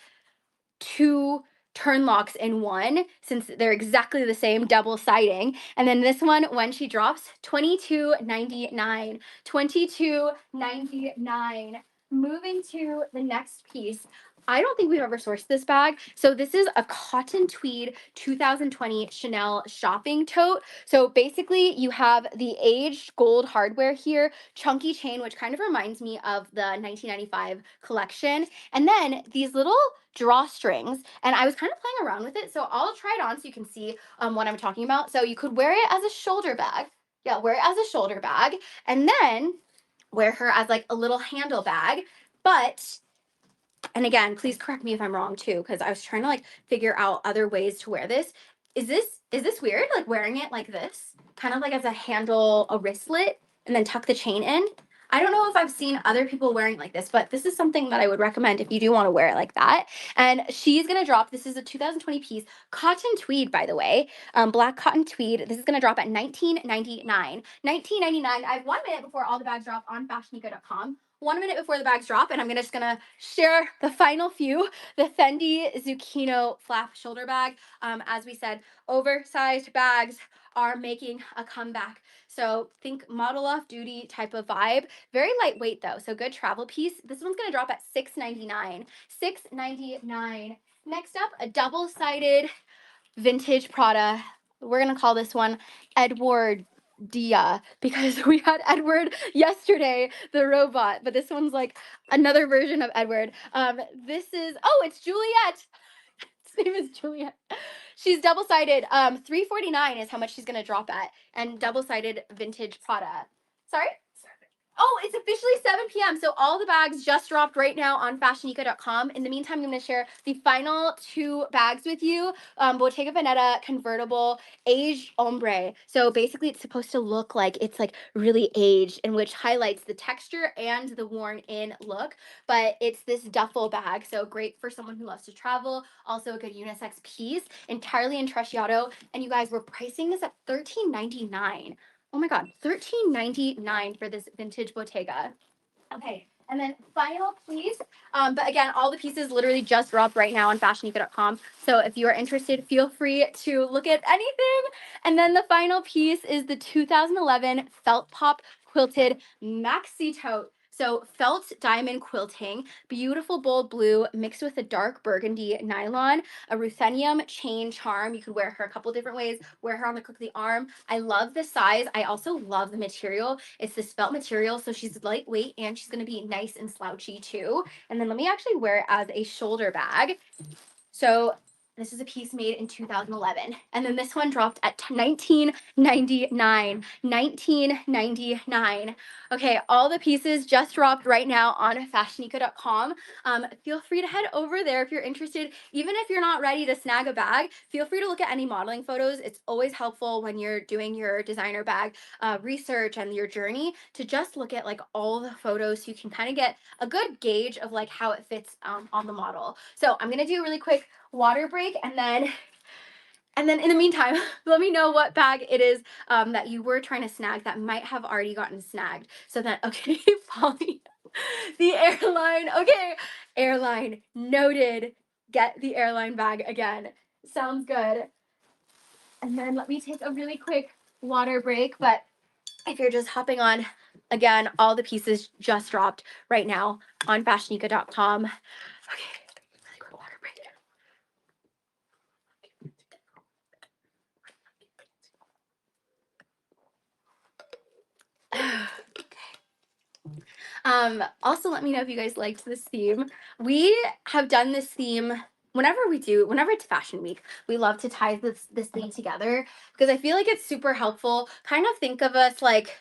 2 turn locks in one, since they're exactly the same, double siding. And then this one, when she drops, $22.99. $22.99. Moving to the next piece. I don't think we've ever sourced this bag. So this is a cotton tweed 2020 Chanel shopping tote. So basically you have the aged gold hardware here, chunky chain, which kind of reminds me of the 1995 collection. And then these little drawstrings, and I was kind of playing around with it, so I'll try it on so you can see what I'm talking about. So you could wear it as a shoulder bag. Yeah, wear it as a shoulder bag, and then wear her as like a little handle bag. But, and again, please correct me if I'm wrong too, because I was trying to like figure out other ways to wear this. Is this weird, like wearing it like this, kind of like as a handle, a wristlet, and then tuck the chain in? I don't know if I've seen other people wearing like this, but this is something that I would recommend if you do want to wear it like that. And she's gonna drop, this is a 2020 piece, cotton tweed, by the way, black cotton tweed. This is gonna drop at $19.99. $19.99. I have 1 minute before all the bags drop on FashionNica.com. 1 minute before the bags drop, and I'm just gonna share the final few. The Fendi Zucino flap shoulder bag. As we said, oversized bags are making a comeback. So think model off duty type of vibe. Very lightweight though, so good travel piece. This one's gonna drop at $6.99. $6.99. Next up, a double-sided vintage Prada. We're gonna call this one Edward Dia because we had Edward yesterday, the robot, but this one's like another version of Edward. This is, oh, it's Juliet. His name is Juliet. She's double-sided. $349 is how much she's gonna drop at, and double-sided vintage Prada. Sorry? Oh, it's officially 7 p.m. So all the bags just dropped right now on FashionNica.com. In the meantime, I'm going to share the final 2 bags with you. Bottega Veneta convertible aged ombre. So basically, it's supposed to look like it's like really aged, and which highlights the texture and the worn-in look. But it's this duffel bag, so great for someone who loves to travel. Also a good unisex piece, entirely in Trecciato. And you guys, we're pricing this at $13.99. Oh my God, $13.99 for this vintage Bottega. Okay, and then final piece. But again, all the pieces literally just dropped right now on FashionNica.com. So if you are interested, feel free to look at anything. And then the final piece is the 2011 Felt Pop Quilted Maxi Tote. So felt diamond quilting, beautiful bold blue mixed with a dark burgundy nylon, a ruthenium chain charm. You could wear her a couple different ways, wear her on the crook of the arm. I love the size. I also love the material. It's this felt material, so she's lightweight and she's going to be nice and slouchy too. And then let me actually wear it as a shoulder bag. So this is a piece made in 2011. And then this one dropped at $19.99. $19.99. Okay, all the pieces just dropped right now on FashionNica.com. Feel free to head over there if you're interested. Even if you're not ready to snag a bag, feel free to look at any modeling photos. It's always helpful when you're doing your designer bag research and your journey to just look at like all the photos so you can kind of get a good gauge of like how it fits on the model. So I'm gonna do a really quick water break, and then in the meantime, let me know what bag it is that you were trying to snag that might have already gotten snagged. So that, okay, Polly, the airline, okay, airline, noted, get the airline bag again. Sounds good. And then let me take a really quick water break, but if you're just hopping on, again, all the pieces just dropped right now on FashionNica.com. Okay, really quick water break. Also let me know if you guys liked this theme. We have done this theme whenever it's fashion week, we love to tie this theme together because I feel like it's super helpful. Kind of think of us like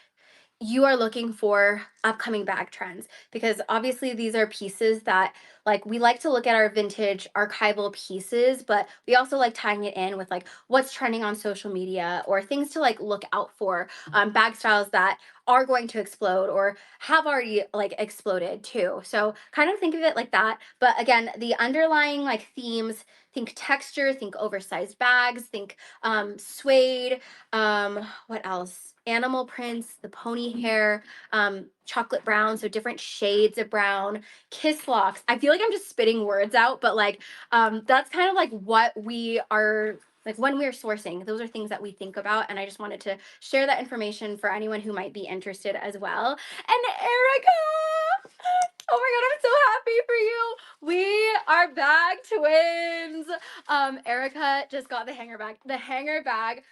you are looking for upcoming bag trends, because obviously these are pieces that like we like to look at our vintage archival pieces, but we also like tying it in with like what's trending on social media or things to like look out for, bag styles that are going to explode or have already like exploded too. So kind of think of it like that. But again, the underlying like themes, think texture, think oversized bags, think suede, what else? Animal prints, the pony hair, chocolate brown, so different shades of brown, kiss locks. I feel like I'm just spitting words out, but like that's kind of like what we are like when we're sourcing. Those are things that we think about, and I just wanted to share that information for anyone who might be interested as well. And Erica, oh my God, I'm so happy for you. We are bag twins. Erica just got the hanger bag. The hanger bag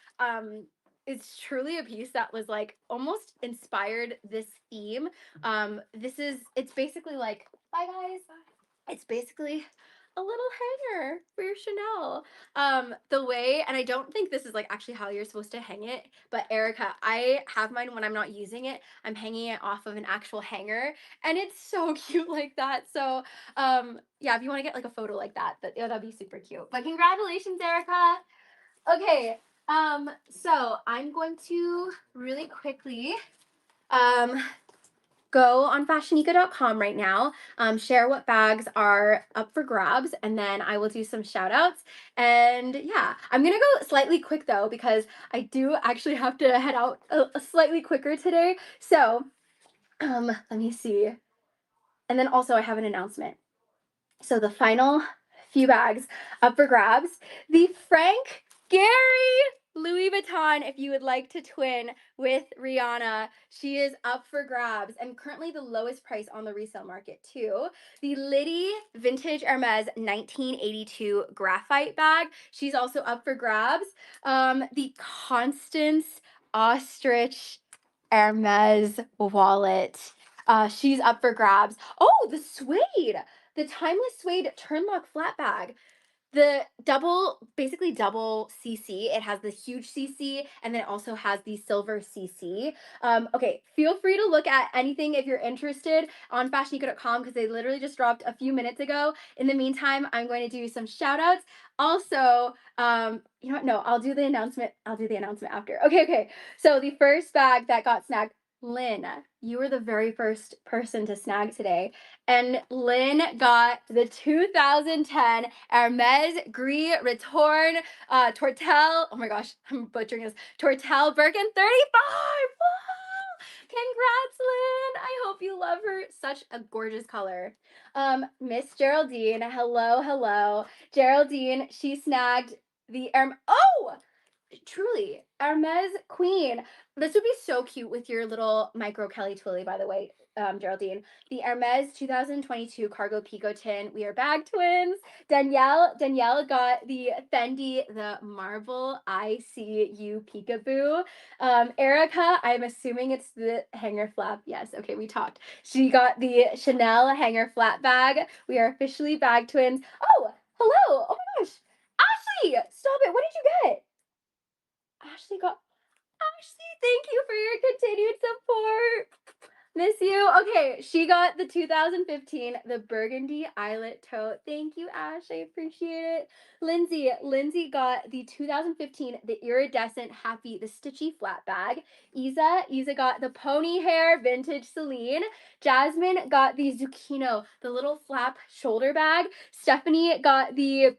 it's truly a piece that was like almost inspired this theme. It's basically like, bye guys. It's basically a little hanger for your Chanel. The way, and I don't think this is like actually how you're supposed to hang it, but Erica, I have mine when I'm not using it. I'm hanging it off of an actual hanger, and it's so cute like that. So, yeah, if you want to get like a photo like that, that'd be super cute. But congratulations, Erica. Okay, so I'm going to really quickly go on FashionNica.com right now, share what bags are up for grabs, and then I will do some shout outs. And yeah, I'm gonna go slightly quick though, because I do actually have to head out a slightly quicker today. So let me see. And then also I have an announcement. So the final few bags up for grabs. The Frank Gehry Louis Vuitton, if you would like to twin with Rihanna, she is up for grabs and currently the lowest price on the resale market too. The Litty Vintage Hermes 1982 graphite bag, she's also up for grabs. The Constance Ostrich Hermes wallet, she's up for grabs. Oh, the suede, the timeless suede turnlock flat bag. The basically double CC. It has the huge CC and then it also has the silver CC. Okay, feel free to look at anything if you're interested on fashionica.com because they literally just dropped a few minutes ago. In the meantime, I'm going to do some shout outs. Also, you know what? No, I'll do the announcement. I'll do the announcement after. Okay. So the first bag that got snagged, Lynn, you were the very first person to snag today. And Lynn got the 2010 Hermes Gris Retourne Tortel. Oh my gosh, I'm butchering this. Tortel Birkin 35. Wow! Congrats, Lynn. I hope you love her. Such a gorgeous color. Miss Geraldine, hello. Geraldine, she snagged the Oh! Truly, Hermes Queen. This would be so cute with your little micro Kelly Twilly, by the way, Geraldine. The Hermes 2022 Cargo Picotin. We are bag twins. Danielle got the Fendi, the Marble ICU Peekaboo. Erica, I'm assuming it's the hanger flap. Yes, okay, we talked. She got the Chanel hanger flat bag. We are officially bag twins. Oh, hello. Oh my gosh. Ashley, stop it. What did you get? Ashley, thank you for your continued support. Miss you. Okay, she got the 2015, the burgundy eyelet tote. Thank you, Ash. I appreciate it. Lindsay got the 2015, the iridescent happy, the stitchy flat bag. Isa got the pony hair vintage Celine. Jasmine got the Zucino, the little flap shoulder bag. Stephanie got the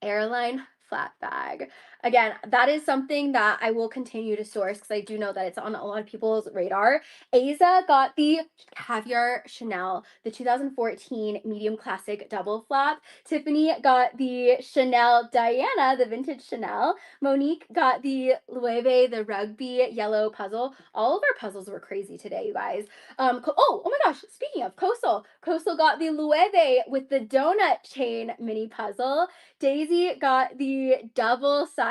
airline flat bag. Again, that is something that I will continue to source because I do know that it's on a lot of people's radar. Aza got the caviar Chanel, the 2014 medium classic double flap. Tiffany got the Chanel Diana, the vintage Chanel. Monique got the Loewe, the rugby yellow puzzle. All of our puzzles were crazy today, you guys. Oh my gosh, speaking of Coastal got the Loewe with the donut chain mini puzzle. Daisy got the double-sided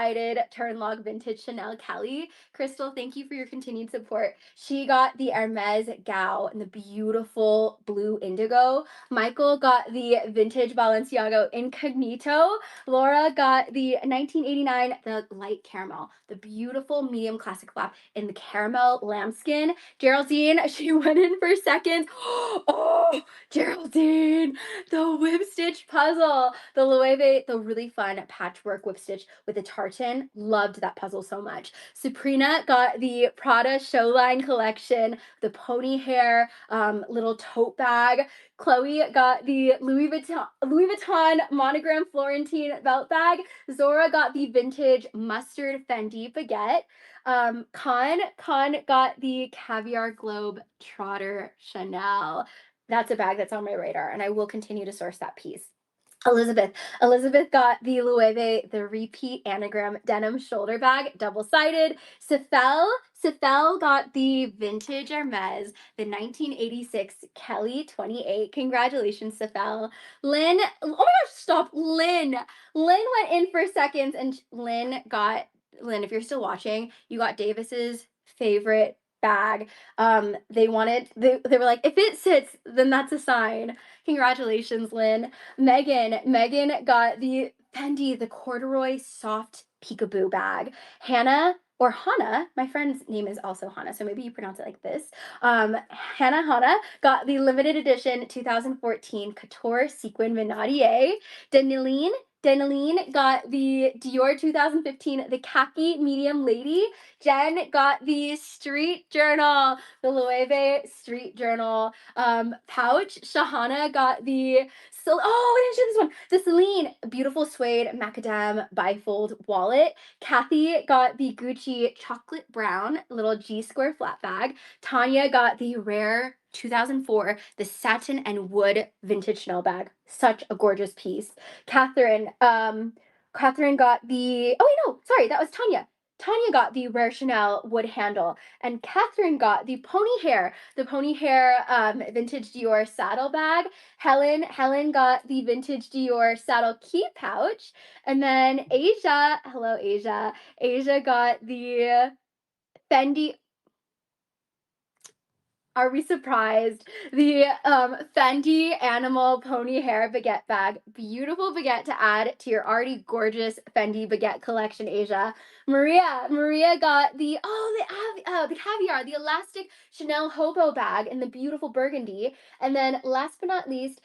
turnlock vintage Chanel Kelly. Crystal, thank you for your continued support. She got the Hermes Gao in the beautiful blue indigo. Michael got the vintage Balenciaga Incognito. Laura got the 1989, the light caramel, the beautiful medium classic flap in the caramel lambskin. Geraldine, she went in for seconds. Oh, Geraldine, the whip stitch puzzle, the Loewe, the really fun patchwork whip stitch with the tartan. Loved that puzzle so much. Sabrina got the Prada Showline collection, the pony hair little tote bag. Chloe got the Louis Vuitton monogram Florentine belt bag. Zora got the vintage mustard Fendi baguette. Con got the caviar globe trotter Chanel. That's a bag that's on my radar, and I will continue to source that piece. Elizabeth got the Loewe, the repeat anagram denim shoulder bag, double-sided. Sefel got the vintage Hermes, the 1986 Kelly 28. Congratulations, Sefel. Lynn, oh my gosh, stop. Lynn went in for seconds, and Lynn, if you're still watching, you got Davis's favorite bag. They were like, if it sits, then that's a sign. Congratulations, Lynn. Megan got the Fendi, the corduroy soft peekaboo bag. Hannah, my friend's name is also Hannah, so maybe you pronounce it like this. Hannah got the limited edition 2014 couture sequin minadiere. Daniline Danaline got the Dior 2015, the khaki medium lady. Jen got the Street Journal, the Loewe Street Journal pouch. Shahana got the, oh, I didn't show this one. The Celine beautiful suede macadam bifold wallet. Kathy got the Gucci chocolate brown little G square flat bag. Tanya got the rare 2004, the satin and wood vintage Chanel bag. Such a gorgeous piece. Catherine, Catherine got the, oh wait, no, sorry, that was Tanya. Tanya got the rare Chanel wood handle, and Catherine got the the pony hair vintage Dior saddle bag. Helen got the vintage Dior saddle key pouch, and then Asia, hello Asia, Asia got the Fendi, are we surprised? The Fendi animal pony hair baguette bag. Beautiful baguette to add to your already gorgeous Fendi baguette collection, Asia. Maria got the, the caviar, the elastic Chanel hobo bag in the beautiful burgundy. And then last but not least,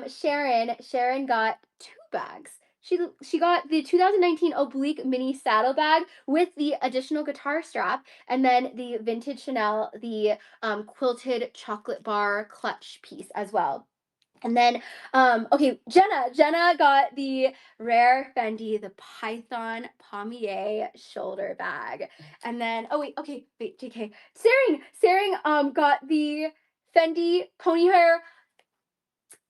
Sharon got two bags. She got the 2019 oblique mini saddle bag with the additional guitar strap, and then the vintage Chanel, the quilted chocolate bar clutch piece as well. And then, okay, Jenna got the rare Fendi, the Python Pommier shoulder bag. And then, oh wait, okay, wait, JK. Saring, got the Fendi pony hair,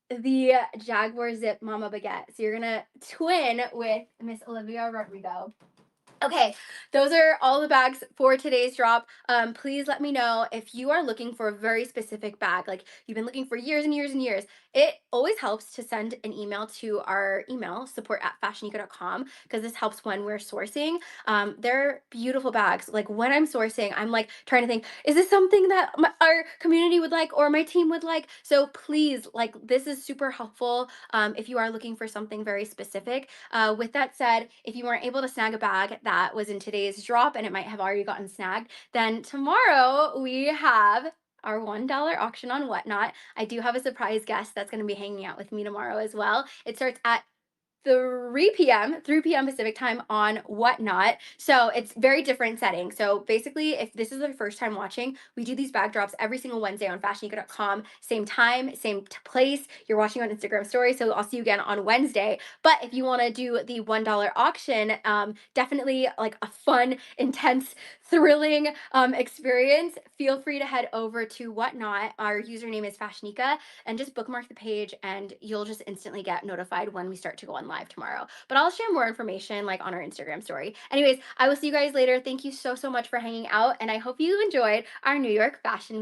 the Jaguar Zip Mama Baguette. So you're gonna twin with Miss Olivia Rodrigo. Okay, those are all the bags for today's drop. Please let me know if you are looking for a very specific bag, like you've been looking for years and years and years. It always helps to send an email to our email, support@fashionica.com, because this helps when we're sourcing. They're beautiful bags. Like when I'm sourcing, I'm like trying to think, is this something that our community would like or my team would like? So please, like this is super helpful if you are looking for something very specific. With that said, if you weren't able to snag a bag that was in today's drop and it might have already gotten snagged, then tomorrow we have our $1 auction on Whatnot. I do have a surprise guest that's going to be hanging out with me tomorrow as well. It starts at 3 p.m. Pacific time on Whatnot. So it's very different setting. So basically, if this is the first time watching, we do these bag drops every single Wednesday on fashionica.com. Same time, same place. You're watching on Instagram story. So I'll see you again on Wednesday. But if you want to do the $1 auction, definitely like a fun, intense, thrilling experience, feel free to head over to Whatnot. Our username is FashionNica, and just bookmark the page and you'll just instantly get notified when we start to go on live tomorrow. But I'll share more information like on our Instagram story. Anyways, I will see you guys later. Thank you so much for hanging out, and I hope you enjoyed our New York fashion